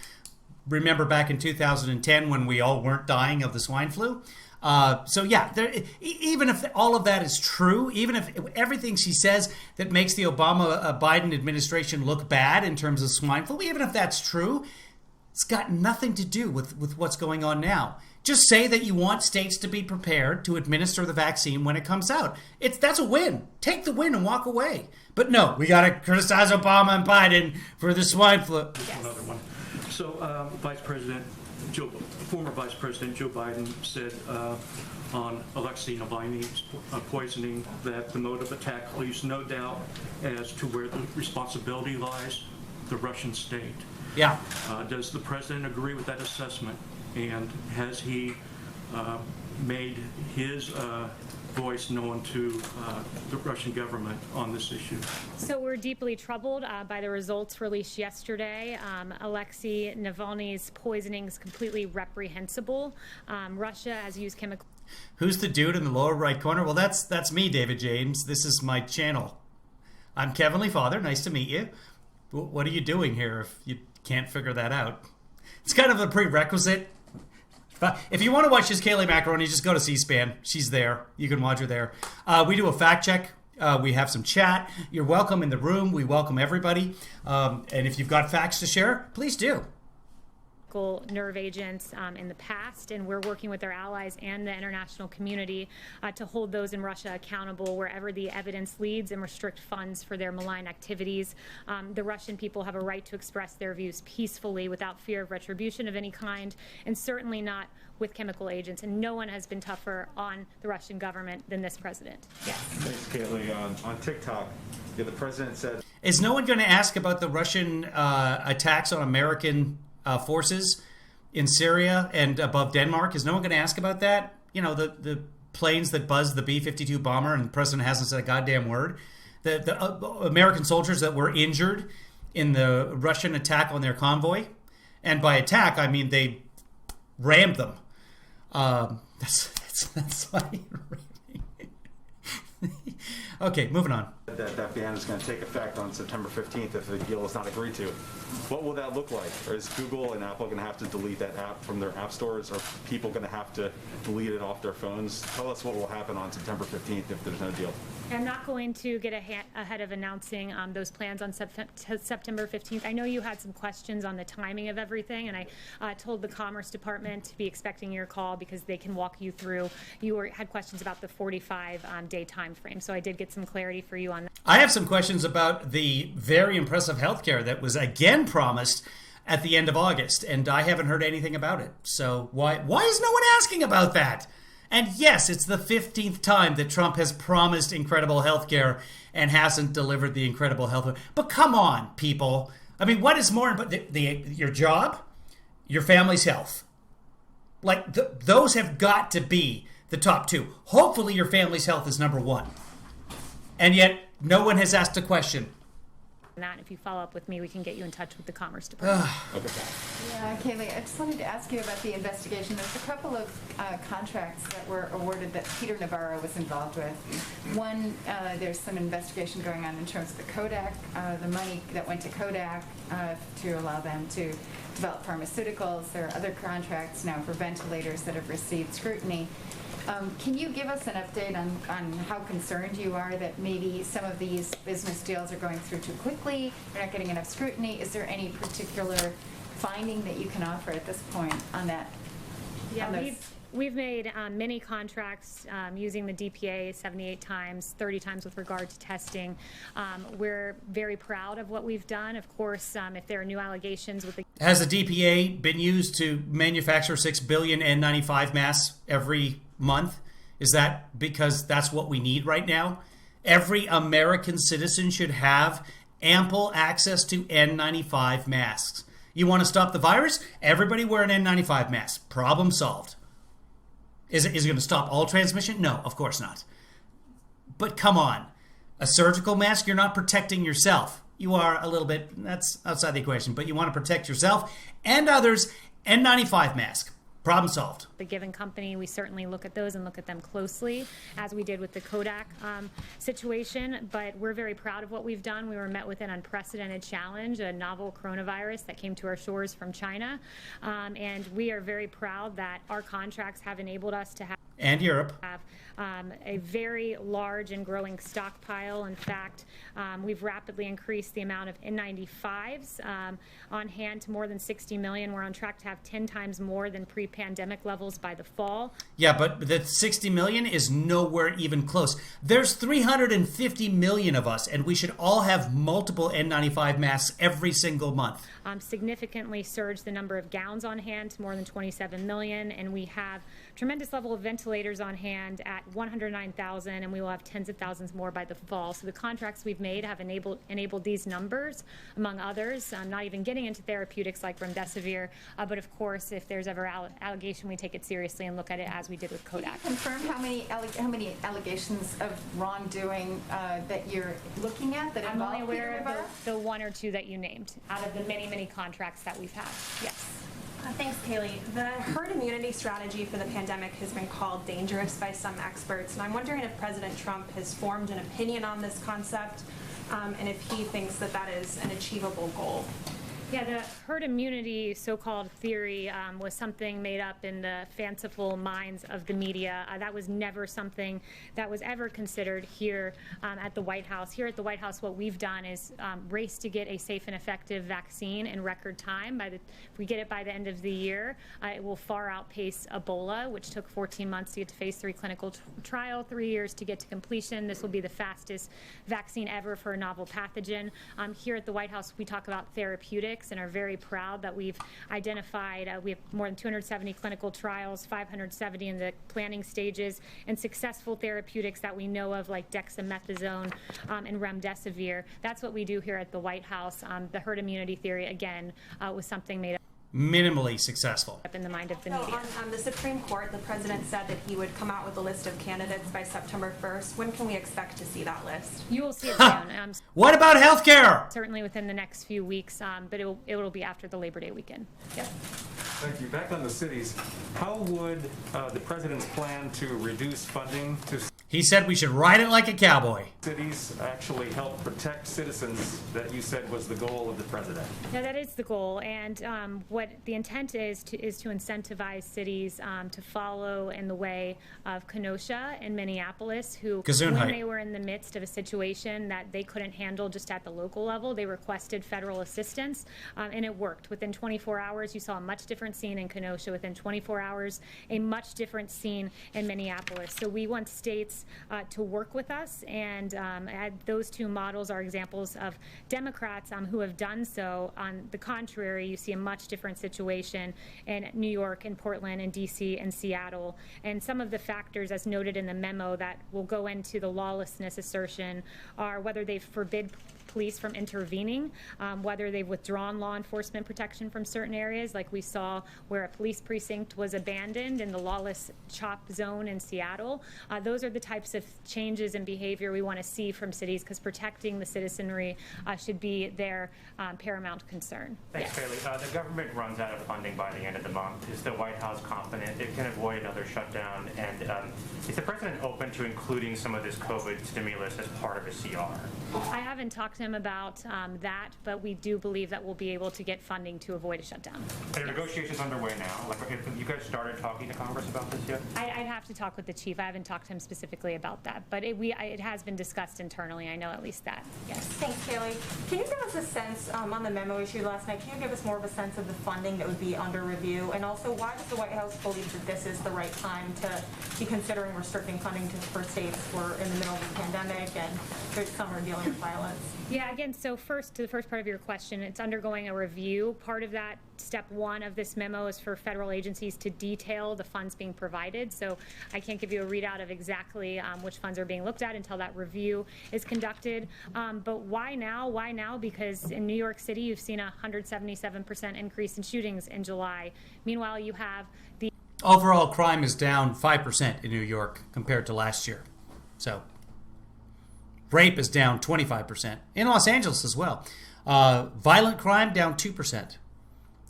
Remember back in 2010 when we all weren't dying of the swine flu? So, yeah, even if all of that is true, even if everything she says that makes the Obama-Biden administration look bad in terms of swine flu, even if that's true, it's got nothing to do with what's going on now. Just say that you want states to be prepared to administer the vaccine when it comes out. That's a win. Take the win and walk away. But no, we got to criticize Obama and Biden for the swine flu. Yes. Another one. So, former Vice President Joe Biden said on Alexei Navalny's poisoning that the mode of attack leaves no doubt as to where the responsibility lies, the Russian state. Yeah. Does the president agree with that assessment? And has he made his voice known to the Russian government on this issue? So we're deeply troubled by the results released yesterday. Alexei Navalny's poisoning is completely reprehensible. Russia has used chemical... Who's the dude in the lower right corner? Well, that's me, David James. This is my channel. I'm KevinlyFather. Nice to meet you. What are you doing here if you can't figure that out? It's kind of a prerequisite. If you want to watch this Kaleigh macaroni, just go to C-SPAN. She's there. You can watch her there. We do a fact check. We have some chat. You're welcome in the room. We welcome everybody. And if you've got facts to share, please do. Nerve agents in the past, and we're working with our allies and the international community to hold those in Russia accountable wherever the evidence leads and restrict funds for their malign activities. The Russian people have a right to express their views peacefully without fear of retribution of any kind, and certainly not with chemical agents, and no one has been tougher on the Russian government than this president. Yes. Thanks, Kaleigh. On TikTok, the president said... Is no one going to ask about the Russian attacks on American forces in Syria and above Denmark? Is no one going to ask about that? You know, the planes that buzzed the B-52 bomber and the president hasn't said a goddamn word. The American soldiers that were injured in the Russian attack on their convoy. And by attack, I mean they rammed them. That's funny. Okay, moving on. That ban is going to take effect on September 15th if the deal is not agreed to. What will that look like? Or is Google and Apple going to have to delete that app from their app stores? Are people going to have to delete it off their phones? Tell us what will happen on September 15th if there's no deal. I'm not going to get ahead of announcing those plans on September 15th. I know you had some questions on the timing of everything, and I told the Commerce Department to be expecting your call because they can walk you through. You had questions about the 45-day time frame, so I did get some clarity for you on that. I have some questions about the very impressive health care that was again promised at the end of August, and I haven't heard anything about it. So why is no one asking about that? And yes, it's the 15th time that Trump has promised incredible health care and hasn't delivered the incredible health care. But come on, people. I mean, what is more important? Your job, your family's health. Like, those have got to be the top two. Hopefully your family's health is number one. And yet, no one has asked a question. That, if you follow up with me, we can get you in touch with the Commerce Department. Yeah, Kaleigh, I just wanted to ask you about the investigation. There's a couple of contracts that were awarded that Peter Navarro was involved with. One, there's some investigation going on in terms of the Kodak, the money that went to Kodak to allow them to develop pharmaceuticals. There are other contracts now for ventilators that have received scrutiny. Can you give us an update on how concerned you are that maybe some of these business deals are going through too quickly, they're not getting enough scrutiny? Is there any particular finding that you can offer at this point on that? Yeah, we've made many contracts using the DPA 78 times, 30 times with regard to testing. We're very proud of what we've done. Of course, if there are new allegations with the... Has the DPA been used to manufacture 6 billion N95 masks every month? Is that because that's what we need right now? Every American citizen should have ample access to N95 masks. You want to stop the virus? Everybody wear an N95 mask. Problem solved. Is it going to stop all transmission? No, of course not. But come on. A surgical mask, you're not protecting yourself. You are a little bit, that's outside the equation, but you want to protect yourself and others. N95 mask. Problem solved. The given company, we certainly look at those and look at them closely, as we did with the Kodak situation, but we're very proud of what we've done. We were met with an unprecedented challenge, a novel coronavirus that came to our shores from China, and we are very proud that our contracts have enabled us to have and Europe have a very large and growing stockpile. In fact, we've rapidly increased the amount of N95s on hand to more than 60 million. We're on track to have 10 times more than pre-pandemic levels by the fall. Yeah, but the 60 million is nowhere even close. There's 350 million of us, and we should all have multiple N95 masks every single month. Significantly surged the number of gowns on hand to more than 27 million, and we have tremendous level of ventilators on hand at 109,000, and we will have tens of thousands more by the fall. So the contracts we've made have enabled these numbers, among others. I'm not even getting into therapeutics like remdesivir, but of course, if there's ever allegation, we take it seriously and look at it as we did with Kodak. Can you confirm how many allegations of wrongdoing that you're looking at that I'm involve only aware Peter of the one or two that you named out of the many contracts that we've had. Yes. Thanks, Kaleigh. The herd immunity strategy for the pandemic has been called dangerous by some experts, and I'm wondering if President Trump has formed an opinion on this concept, and if he thinks that that is an achievable goal. Yeah, the herd immunity so-called theory was something made up in the fanciful minds of the media. That was never something that was ever considered here at the White House. Here at the White House, what we've done is race to get a safe and effective vaccine in record time. If we get it by the end of the year, it will far outpace Ebola, which took 14 months to get to phase 3 clinical trial, 3 years to get to completion. This will be the fastest vaccine ever for a novel pathogen. Here at the White House, we talk about therapeutics and are very proud that we've identified, we have more than 270 clinical trials, 570 in the planning stages, and successful therapeutics that we know of like dexamethasone and remdesivir. That's what we do here at the White House. The herd immunity theory, again, was something made up. Minimally successful. Up in the mind of the media. On the Supreme Court, the president said that he would come out with a list of candidates by September 1st. When can we expect to see that list? You will see it soon. What about health care? Certainly within the next few weeks, but it will be after the Labor Day weekend. Yep. Thank you. Back on the cities, how would the president's plan to reduce funding to... He said we should ride it like a cowboy. Cities actually help protect citizens that you said was the goal of the president. Yeah, that is the goal. And what the intent is to incentivize cities to follow in the way of Kenosha and Minneapolis, who, when they were in the midst of a situation that they couldn't handle just at the local level, they requested federal assistance, and it worked. Within 24 hours, you saw a much different scene in Kenosha. Within 24 hours, a much different scene in Minneapolis. So we want states to work with us, and those two models are examples of Democrats who have done so. On the contrary, you see a much different situation in New York and Portland and DC and Seattle. And some of the factors, as noted in the memo, that will go into the lawlessness assertion are whether they forbid police from intervening, whether they've withdrawn law enforcement protection from certain areas, like we saw where a police precinct was abandoned in the lawless CHOP zone in Seattle. Those are the types of changes in behavior we want to see from cities, because protecting the citizenry should be their paramount concern. Thanks, Kaleigh. The government runs out of funding by the end of the month. Is the White House confident it can avoid another shutdown? And is the president open to including some of this COVID stimulus as part of a CR? I haven't talked to him about that, but we do believe that we'll be able to get funding to avoid a shutdown. Are negotiations underway now? Like, have you guys started talking to Congress about this yet? I'd have to talk with the chief. I haven't talked to him specifically about that, but it has been discussed internally. I know at least that. Yes. Thanks, Kaleigh. Can you give us a sense on the memo issued last night? Can you give us more of a sense of the funding that would be under review, and also why does the White House believe that this is the right time to be considering restricting funding for states who are in the middle of a pandemic and some are dealing with violence? Yeah, again, so first, to the first part of your question, it's undergoing a review. Part of that, step one of this memo, is for federal agencies to detail the funds being provided. So I can't give you a readout of exactly which funds are being looked at until that review is conducted. But why now? Why now? Because in New York City, you've seen a 177% increase in shootings in July. Meanwhile, you have the overall crime is down 5% in New York compared to last year. So rape is down 25% in Los Angeles as well. Violent crime down 2%.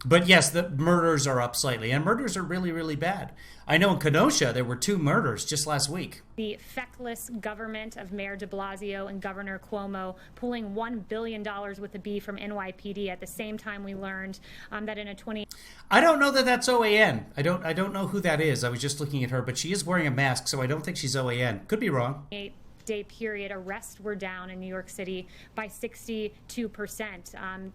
But yes, the murders are up slightly, and murders are really, really bad. I know in Kenosha there were 2 murders just last week. The feckless government of Mayor de Blasio and Governor Cuomo pulling $1 billion with a B from NYPD at the same time we learned that in a I don't know that that's OAN. I don't know who that is. I was just looking at her, but she is wearing a mask, so I don't think she's OAN. Could be wrong. Day period, arrests were down in New York City by 62%.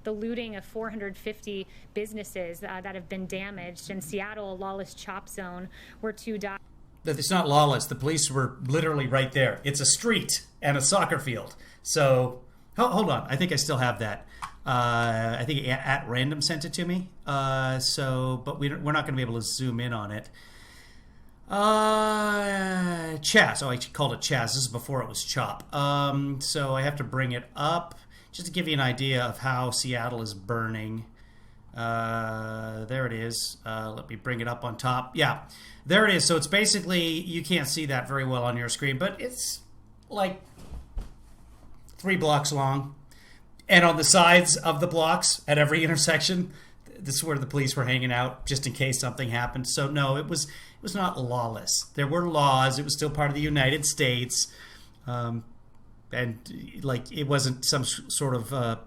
The looting of 450 businesses that have been damaged. In Seattle, a lawless CHOP zone where 2 died. It's not lawless. The police were literally right there. It's a street and a soccer field. So, hold on. I think I still have that. I think at random sent it to me. But we're not going to be able to zoom in on it. Chaz. Oh, I called it Chaz. This is before it was Chop. So I have to bring it up just to give you an idea of how Seattle is burning. There it is. Let me bring it up on top. Yeah, there it is. So it's basically, you can't see that very well on your screen, but it's like 3 blocks long. And on the sides of the blocks at every intersection, this is where the police were hanging out just in case something happened. So no, it was not lawless. There were laws. It was still part of the United States. And like, it wasn't some sort of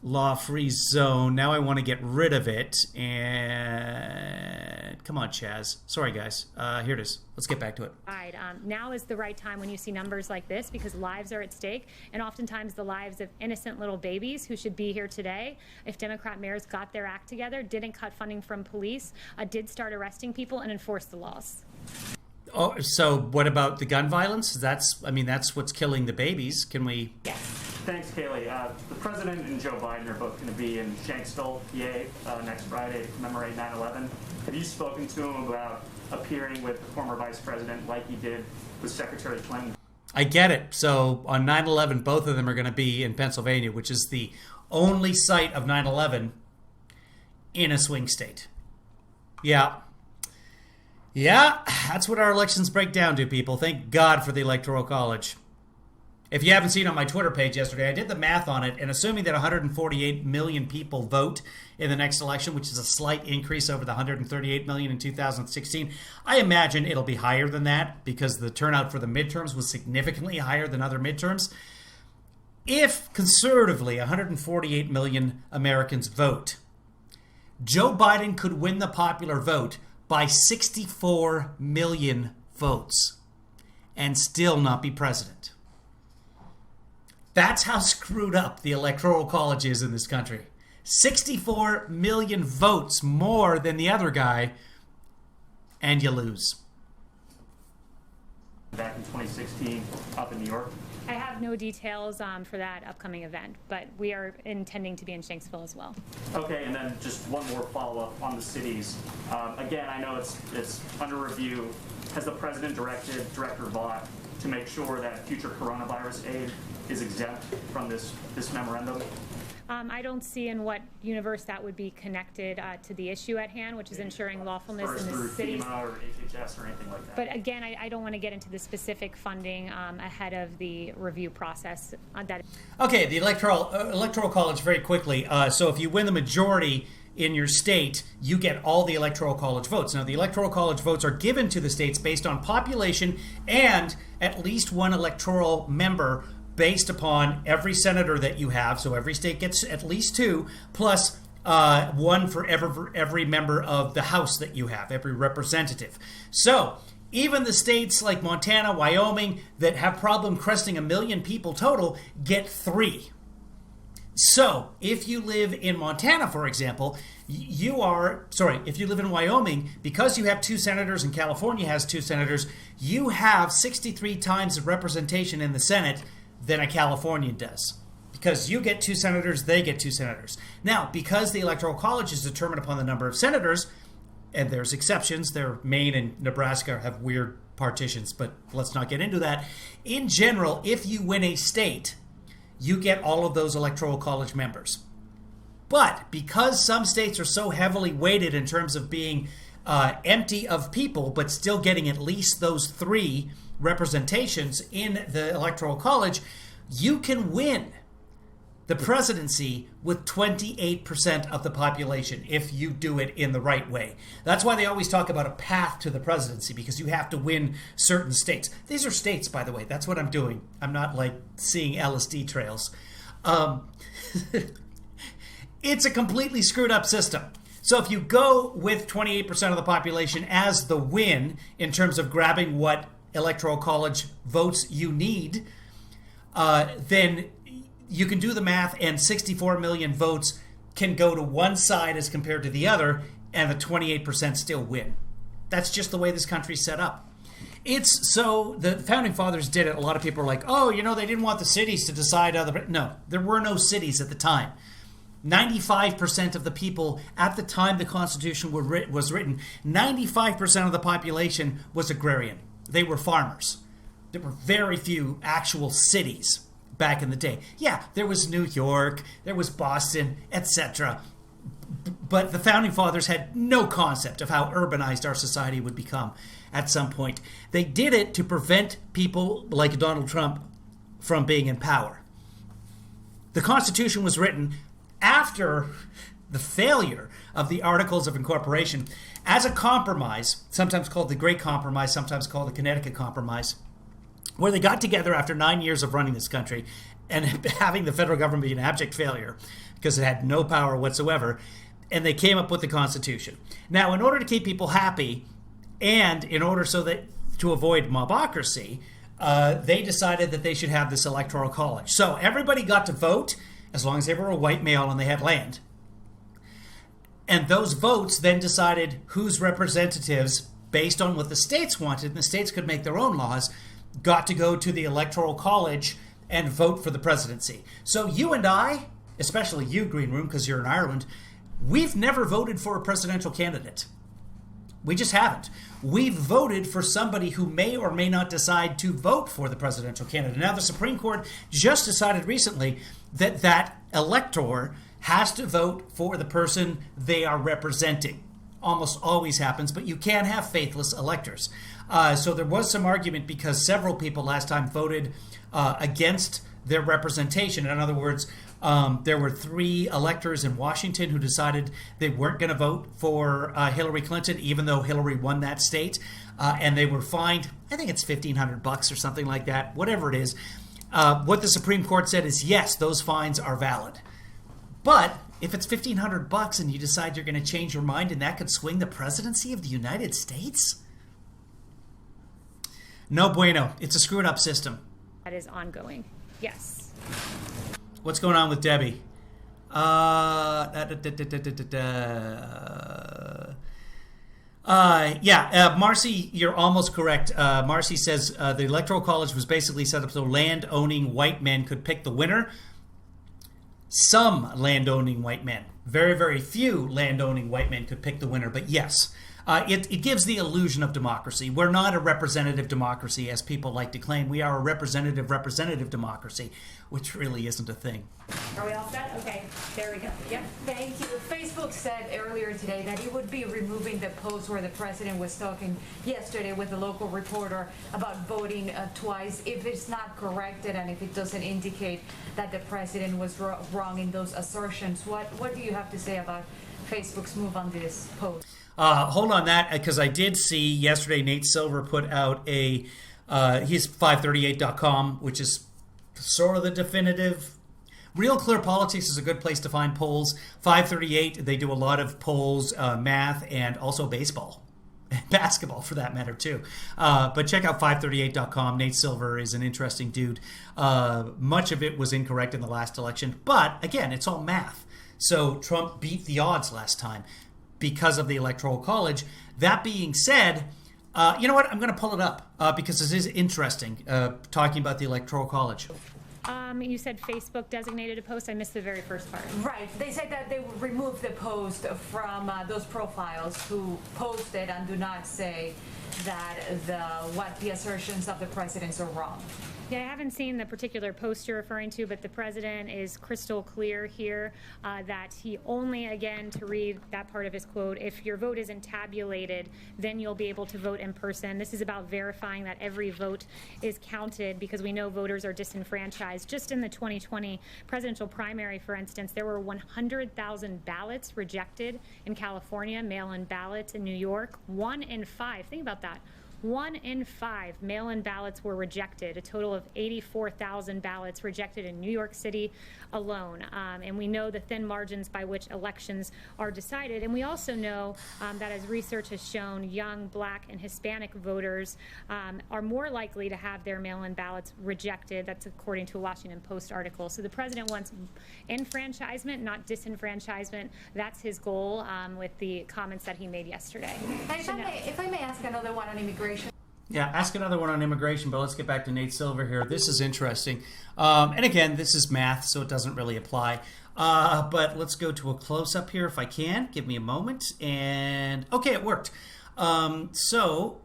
law-free zone. Now I want to get rid of it. And come on, Chaz. Sorry, guys. Here it is. Let's get back to it. Now is the right time when you see numbers like this, because lives are at stake, and oftentimes the lives of innocent little babies who should be here today. If Democrat mayors got their act together, didn't cut funding from police, did start arresting people and enforce the laws. Oh, so what about the gun violence? That's what's killing the babies. Can we? Yes. Thanks, Kaleigh. The president and Joe Biden are both going to be in Shanksville, PA, next Friday to commemorate 9/11. Have you spoken to him about appearing with the former vice president like you did with Secretary Clinton? I get it. So on 9/11, both of them are going to be in Pennsylvania, which is the only site of 9/11 in a swing state. Yeah, that's what our elections break down to, people. Thank God for the Electoral College. If you haven't seen on my Twitter page yesterday, I did the math on it, and assuming that 148 million people vote in the next election, which is a slight increase over the 138 million in 2016, I imagine it'll be higher than that because the turnout for the midterms was significantly higher than other midterms. If conservatively 148 million Americans vote, Joe Biden could win the popular vote by 64 million votes and still not be president. That's how screwed up the Electoral College is in this country. 64 million votes more than the other guy, and you lose. Back in 2016 up in New York? I have no details for that upcoming event, but we are intending to be in Shanksville as well. Okay, and then just one more follow-up on the cities. Again, I know it's under review. Has the president directed Director Vaught to make sure that future coronavirus aid is exempt from this memorandum? I don't see in what universe that would be connected to the issue at hand, which is ensuring lawfulness in the cities. FEMA or HHS or anything like that. But again, I don't want to get into the specific funding ahead of the review process. Okay, the Electoral College, very quickly. So if you win the majority in your state, you get all the Electoral College votes. Now, the Electoral College votes are given to the states based on population and at least one electoral member based upon every senator that you have. So every state gets at least 2, plus one for every member of the House that you have, every representative. So even the states like Montana, Wyoming, that have problem cresting 1 million people total, get 3. So if you live in Montana, for example, if you live in Wyoming, because you have 2 senators and California has 2 senators, you have 63 times the representation in the Senate than a Californian does. Because you get 2 senators, they get 2 senators. Now, because the Electoral College is determined upon the number of senators, and there's exceptions, Maine and Nebraska have weird partitions, but let's not get into that. In general, if you win a state, you get all of those Electoral College members. But because some states are so heavily weighted in terms of being empty of people, but still getting at least those 3 representations in the Electoral College, you can win the presidency with 28% of the population if you do it in the right way. That's why they always talk about a path to the presidency, because you have to win certain states. These are states, by the way. That's what I'm doing. I'm not like seeing LSD trails. It's a completely screwed up system. So if you go with 28% of the population as the win in terms of grabbing what Electoral College votes you need, then you can do the math, and 64 million votes can go to one side as compared to the other, and the 28% still win. That's just the way this country's set up. It's so the Founding Fathers did it. A lot of people are like, oh, they didn't want the cities to decide other. No, there were no cities at the time. 95% of the people at the time the Constitution was written, 95% of the population was agrarian. They were farmers. There were very few actual cities back in the day. Yeah, there was New York, there was Boston, etc. But the Founding Fathers had no concept of how urbanized our society would become at some point. They did it to prevent people like Donald Trump from being in power. The Constitution was written after the failure of the Articles of Incorporation as a compromise, sometimes called the Great Compromise, sometimes called the Connecticut Compromise, where they got together after 9 years of running this country and having the federal government be an abject failure because it had no power whatsoever, and they came up with the Constitution. Now, in order to keep people happy and in order to avoid mobocracy, they decided that they should have this Electoral College. So everybody got to vote as long as they were a white male and they had land. And those votes then decided whose representatives, based on what the states wanted, and the states could make their own laws, got to go to the Electoral College and vote for the presidency. So you and I, especially you, Green Room, because you're in Ireland, we've never voted for a presidential candidate. We just haven't. We've voted for somebody who may or may not decide to vote for the presidential candidate. Now, the Supreme Court just decided recently that elector has to vote for the person they are representing. almost always happens, but you can have faithless electors. So there was some argument because several people last time voted against their representation. In other words, there were 3 electors in Washington who decided they weren't going to vote for Hillary Clinton, even though Hillary won that state. And they were fined, I think it's $1,500 or something like that, whatever it is. What the Supreme Court said is, yes, those fines are valid. But if it's $1,500 and you decide you're going to change your mind and that could swing the presidency of the United States? No bueno. It's a screwed up system. That is ongoing. Yes. What's going on with Debbie? Marcy, you're almost correct. Marcy says the Electoral College was basically set up so land-owning white men could pick the winner. Some land-owning white men. Very, very few land-owning white men could pick the winner. But yes, it gives the illusion of democracy. We're not a representative democracy, as people like to claim. We are a representative democracy, which really isn't a thing. Are we all set? Okay, there we go. Yep, thank you. Facebook said earlier today that it would be removing the post where the president was talking yesterday with a local reporter about voting twice if it's not corrected and if it doesn't indicate that the president was wrong in those assertions. What do you have to say about Facebook's move on this post? Hold on that, because I did see yesterday Nate Silver put out he's 538.com, which is sort of the definitive. Real Clear Politics is a good place to find polls. 538, they do a lot of polls, math, and also baseball. Basketball, for that matter, too. But check out 538.com. Nate Silver is an interesting dude. Much of it was incorrect in the last election. But, again, it's all math. So Trump beat the odds last time because of the Electoral College. That being said, you know what? I'm going to pull it up because this is interesting, talking about the Electoral College. You said Facebook designated a post. I missed the very first part. Right. They said that they would remove the post from those profiles who posted and do not say that the assertions of the presidents are wrong. Yeah, I haven't seen the particular post you're referring to, but the president is crystal clear here that he only, again, to read that part of his quote, if your vote isn't tabulated, then you'll be able to vote in person. This is about verifying that every vote is counted because we know voters are disenfranchised. Just in the 2020 presidential primary, for instance, there were 100,000 ballots rejected in California, mail-in ballots in New York. 1 in 5. Think about that. 1 in 5 mail-in ballots were rejected, a total of 84,000 ballots rejected in New York City alone. And we know the thin margins by which elections are decided. And we also know that, as research has shown, young Black and Hispanic voters are more likely to have their mail-in ballots rejected. That's according to a Washington Post article. So the president wants enfranchisement, not disenfranchisement. That's his goal with the comments that he made yesterday. If I may ask another one on immigration. Yeah, ask another one on immigration, but let's get back to Nate Silver here. This is interesting. And again, this is math, so it doesn't really apply. But let's go to a close-up here if I can. Give me a moment. And, okay, it worked. So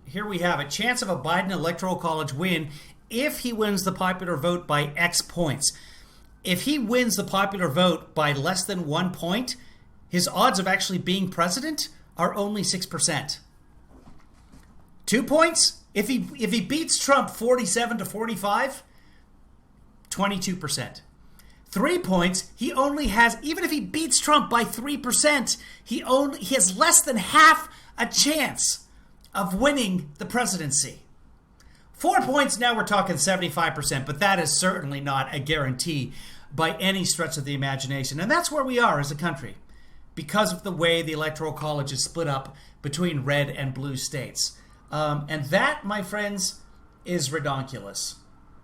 here we have a chance of a Biden Electoral College win if he wins the popular vote by X points. If he wins the popular vote by less than 1 point, his odds of actually being president are only 6%. 2 points? If he beats Trump 47-45, 22%. 3 points, he only has, even if he beats Trump by 3%, he has less than half a chance of winning the presidency. 4 points, now we're talking 75%, but that is certainly not a guarantee by any stretch of the imagination. And that's where we are as a country, because of the way the Electoral College is split up between red and blue states. And that, my friends, is redonkulous.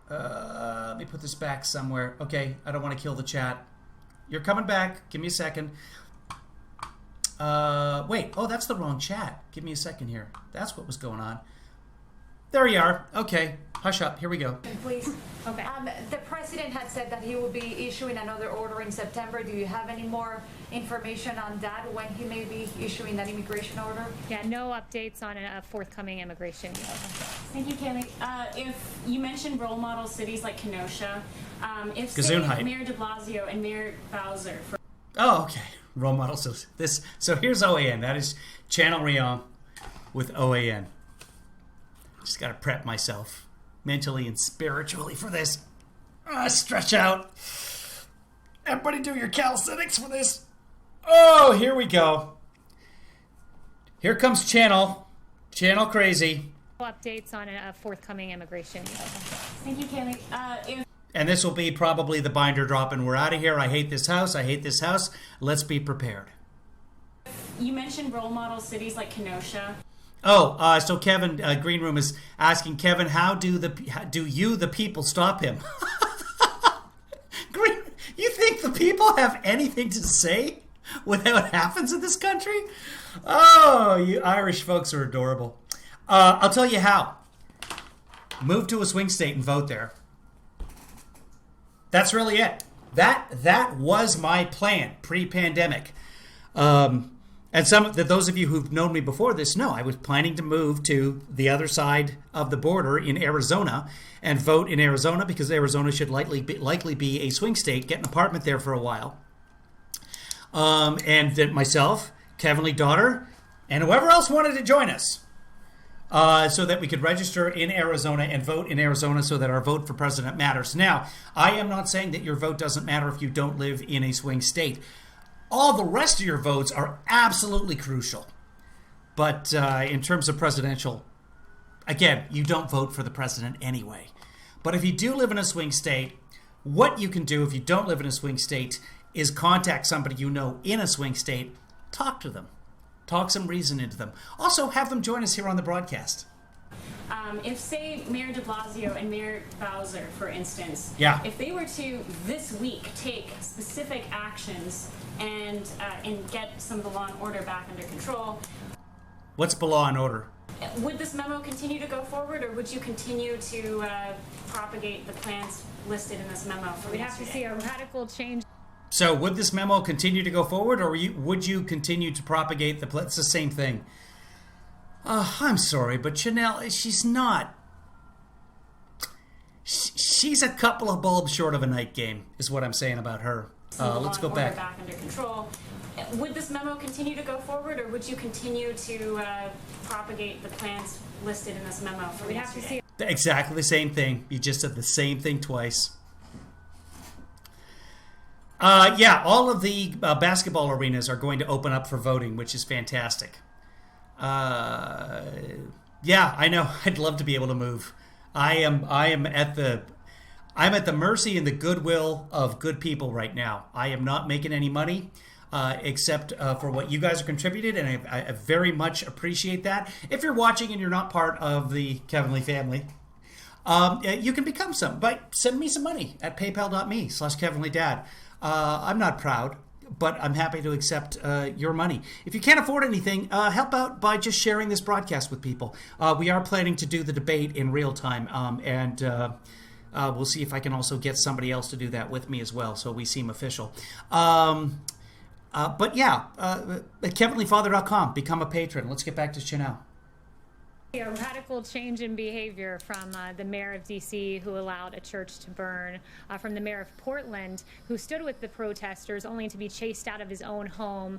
Let me put this back somewhere. Okay, I don't want to kill the chat. You're coming back. Give me a second. Wait. Oh, that's the wrong chat. Give me a second here. That's what was going on. There you are. Okay. Hush up. Here we go. Please. Okay. The president had said that he will be issuing another order in September. Do you have any more information on that, when he may be issuing that immigration order? Yeah, no updates on a forthcoming immigration deal. Thank you, Kaleigh. If you mentioned role model cities like Kenosha, if Gazoon Heights. Mayor de Blasio and Mayor Bowser... Oh, okay. Role model. So here's OAN. That is Channel Rion with OAN. Just got to prep myself mentally and spiritually for this. Stretch out. Everybody do your calisthenics for this. Oh, here we go. Here comes Channel Crazy. Updates on a forthcoming immigration bill. Thank you, Kaleigh. And this will be probably the binder drop, and we're out of here. I hate this house. Let's be prepared. You mentioned role model cities like Kenosha. Oh, so Kevin, Green Room is asking Kevin, how do you, the people, stop him? Green, you think the people have anything to say with what happens in this country? Oh, you Irish folks are adorable. I'll tell you how. Move to a swing state and vote there. That's really it. That was my plan pre-pandemic. And those of you who've known me before this know I was planning to move to the other side of the border in Arizona and vote in Arizona because Arizona should likely be a swing state, get an apartment there for a while. And then myself, Kevinly daughter, and whoever else wanted to join us. So that we could register in Arizona and vote in Arizona so that our vote for president matters. Now, I am not saying that your vote doesn't matter if you don't live in a swing state. All the rest of your votes are absolutely crucial. But in terms of presidential, again, you don't vote for the president anyway. But if you do live in a swing state, what you can do if you don't live in a swing state is contact somebody you know in a swing state, talk to them. Talk some reason into them. Also, have them join us here on the broadcast. If, say, Mayor de Blasio and Mayor Bowser, for instance, if they were to this week take specific actions and get some of the law and order back under control. What's the law and order? Would this memo continue to go forward, or would you continue to propagate the plans listed in this memo? We'd have to see a radical change. So would this memo continue to go forward, or would you continue to propagate the plan? It's the same thing. I'm sorry, but Chanel, she's not. She's a couple of bulbs short of a night game, is what I'm saying about her. Let's go back. Back under control. Would this memo continue to go forward, or would you continue to propagate the plans listed in this memo? We'd have to see. Exactly the same thing. You just said the same thing twice. All of the basketball arenas are going to open up for voting, which is fantastic. I know. I'd love to be able to move. I'm at the mercy and the goodwill of good people right now. I am not making any money except for what you guys are contributed, and I very much appreciate that. If you're watching and you're not part of the Kevinly family, you can become some. But send me some money at paypal.me/KevinlyDad. I'm not proud, but I'm happy to accept your money. If you can't afford anything, help out by just sharing this broadcast with people. We are planning to do the debate in real time, and we'll see if I can also get somebody else to do that with me as well, so we seem official. At KevinlyFather.com, become a patron. Let's get back to Chanel. A radical change in behavior from the mayor of D.C., who allowed a church to burn, from the mayor of Portland, who stood with the protesters only to be chased out of his own home,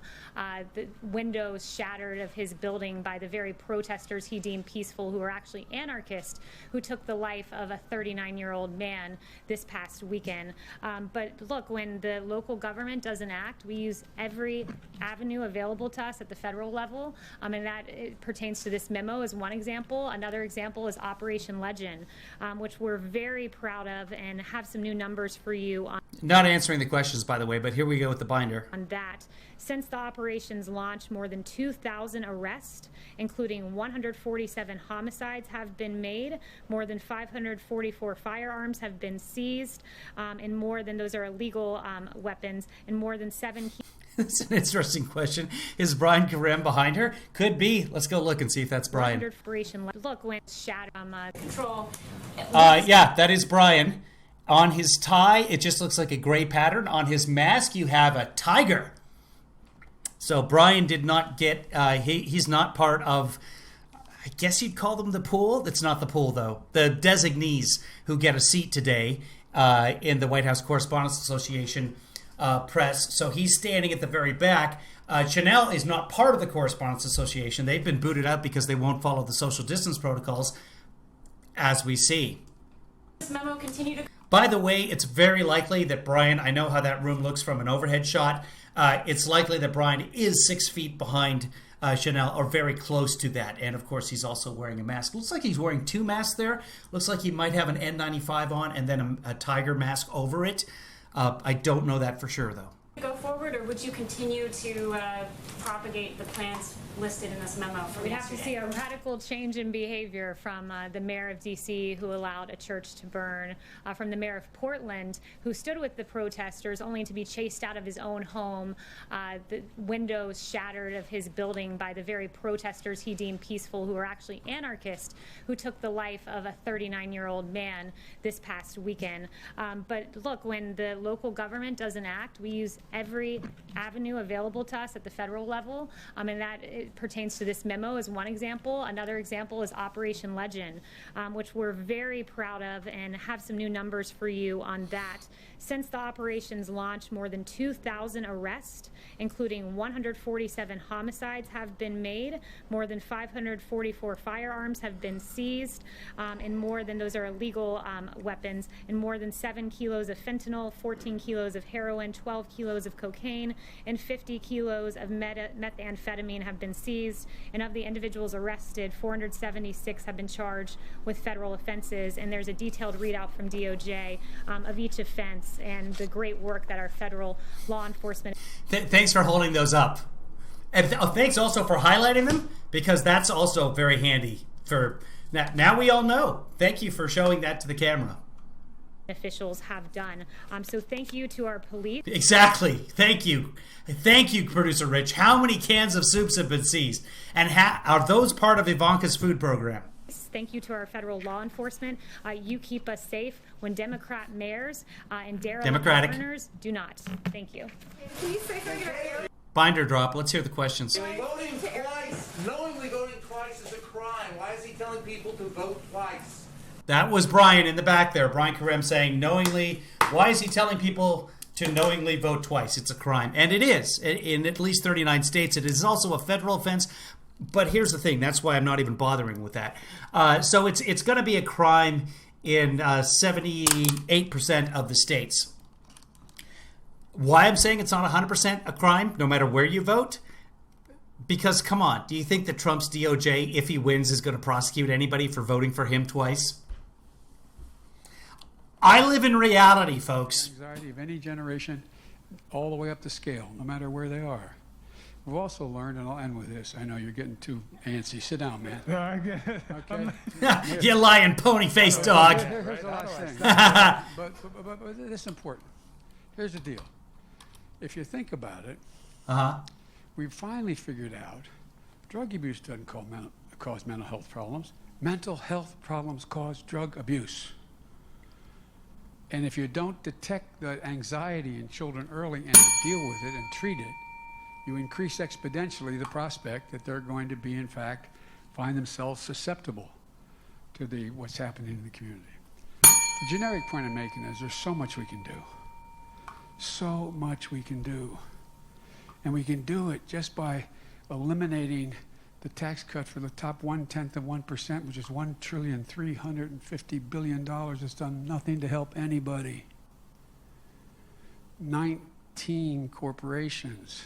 the windows shattered of his building by the very protesters he deemed peaceful, who were actually anarchists, who took the life of a 39-year-old man this past weekend. But look, when the local government doesn't act, we use every avenue available to us at the federal level, and that pertains to this memo as one example. Another example is Operation Legend, which we're very proud of and have some new numbers for you on. Not answering the questions, by the way, but here we go with the binder. On that, since the operation's launch, more than 2,000 arrests, including 147 homicides, have been made. More than 544 firearms have been seized, and more than those are illegal weapons, and more than 7. It's an interesting question. Is Brian Karem behind her? Could be. Let's go look and see if that's Brian. Look, when shattered control. That is Brian. On his tie, it just looks like a gray pattern. On his mask, you have a tiger. So Brian did not get. He's not part of. I guess you'd call them the pool. That's not the pool, though. The designees who get a seat today in the White House Correspondents Association press, so he's standing at the very back. Chanel is not part of the Correspondents Association. They've been booted out because they won't follow the social distance protocols, as we see. This memo continue to... By the way, it's very likely that Brian, I know how that room looks from an overhead shot. It's likely that Brian is 6 feet behind Chanel, or very close to that. And of course, he's also wearing a mask. Looks like he's wearing 2 masks there. Looks like he might have an N95 on and then a tiger mask over it. I don't know that for sure, though. Go forward, or would you continue to propagate the plans listed in this memo from We'd have to yesterday? see a radical change in behavior from the mayor of D.C., who allowed a church to burn, from the mayor of Portland, who stood with the protesters only to be chased out of his own home, the windows shattered of his building by the very protesters he deemed peaceful, who were actually anarchists, who took the life of a 39-year-old man this past weekend. But look, when the local government doesn't act, we use every avenue available to us at the federal level, and that it pertains to this memo as one example. Another example is Operation Legend, which we're very proud of and have some new numbers for you on that. Since the operation's launch, more than 2,000 arrests, including 147 homicides, have been made. More than 544 firearms have been seized, and more than those are illegal weapons, and more than 7 kilos of fentanyl, 14 kilos of heroin, 12 kilos of cocaine, and 50 kilos of methamphetamine have been seized. And of the individuals arrested, 476 have been charged with federal offenses. And there's a detailed readout from DOJ of each offense and the great work that our federal law enforcement. Thanks for holding those up. And thanks also for highlighting them, because that's also very handy for now we all know. Thank you for showing that to the camera. Officials have done. So thank you to our police. Exactly. Thank you. Thank you, Producer Rich. How many cans of soups have been seized? And are those part of Ivanka's food program? Thank you to our federal law enforcement. You keep us safe when Democrat mayors and Democratic governors do not. Thank you. Can you say something about Binder drop. Let's hear the questions. Voting twice, knowingly voting twice is a crime. Why is he telling people to vote twice? That was Brian in the back there. Brian Karem saying knowingly. Why is he telling people to knowingly vote twice? It's a crime. And it is. In at least 39 states, it is also a federal offense. But here's the thing. That's why I'm not even bothering with that. So it's going to be a crime in 78% of the states. Why I'm saying it's not 100% a crime, no matter where you vote? Because, come on, do you think that Trump's DOJ, if he wins, is going to prosecute anybody for voting for him twice? I live in reality, folks. Anxiety of any generation, all the way up the scale, no matter where they are. We've also learned, and I'll end with this. I know you're getting too antsy. Sit down, man. Okay. You lying pony-faced dog. Here's the last thing. But this is important. Here's the deal. If you think about it, we've finally figured out drug abuse doesn't cause mental health problems. Mental health problems cause drug abuse. And if you don't detect the anxiety in children early and deal with it and treat it, you increase exponentially the prospect that they're going to be, in fact, find themselves susceptible to what's happening in the community. The generic point I'm making is there's so much we can do. So much we can do. And we can do it just by eliminating the tax cut for the top 1/10 of 1%, which is $1,350 billion. It's done nothing to help anybody. 19 corporations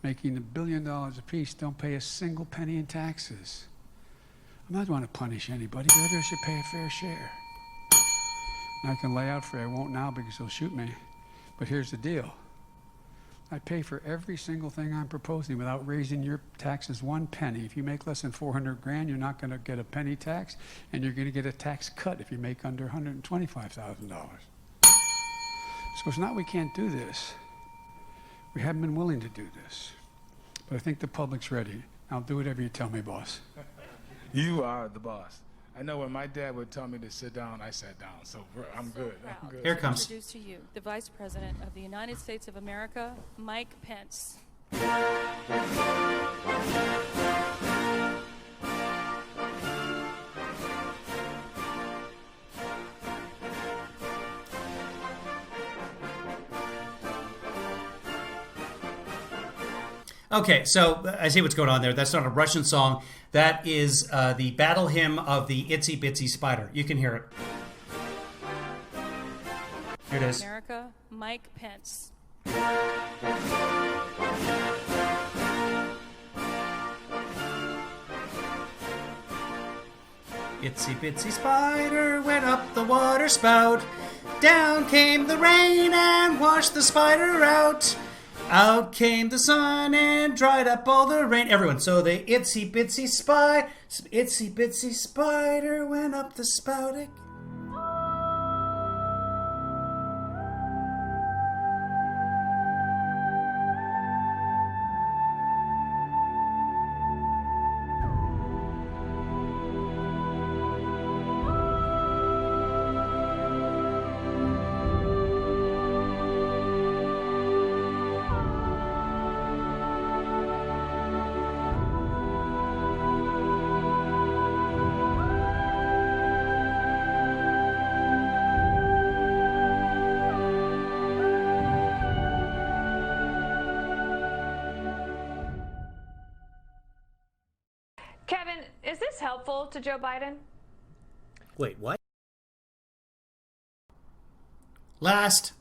making $1 billion apiece don't pay a single penny in taxes. I'm not going to punish anybody, but everyone should pay a fair share. And I can lay out for you, I won't now because they'll shoot me, but here's the deal. I pay for every single thing I'm proposing without raising your taxes 1 penny. If you make less than $400,000, you're not going to get a penny tax, and you're going to get a tax cut if you make under $125,000. So it's not we can't do this. We haven't been willing to do this. But I think the public's ready. I'll do whatever you tell me, boss. You are the boss. I know when my dad would tell me to sit down, I sat down. So I'm good. I'm good. Here it comes. Introduce to you the Vice President of the United States of America, Mike Pence. Okay, so I see what's going on there. That's not a Russian song. That is the battle hymn of the Itsy Bitsy Spider. You can hear it. Here it is. America, Mike Pence. Itsy bitsy spider went up the water spout. Down came the rain and washed the spider out. Out came the sun and dried up all the rain. Everyone, so the itsy bitsy spider went up the spout. Kevin, is this helpful to Joe Biden? Wait, what? Last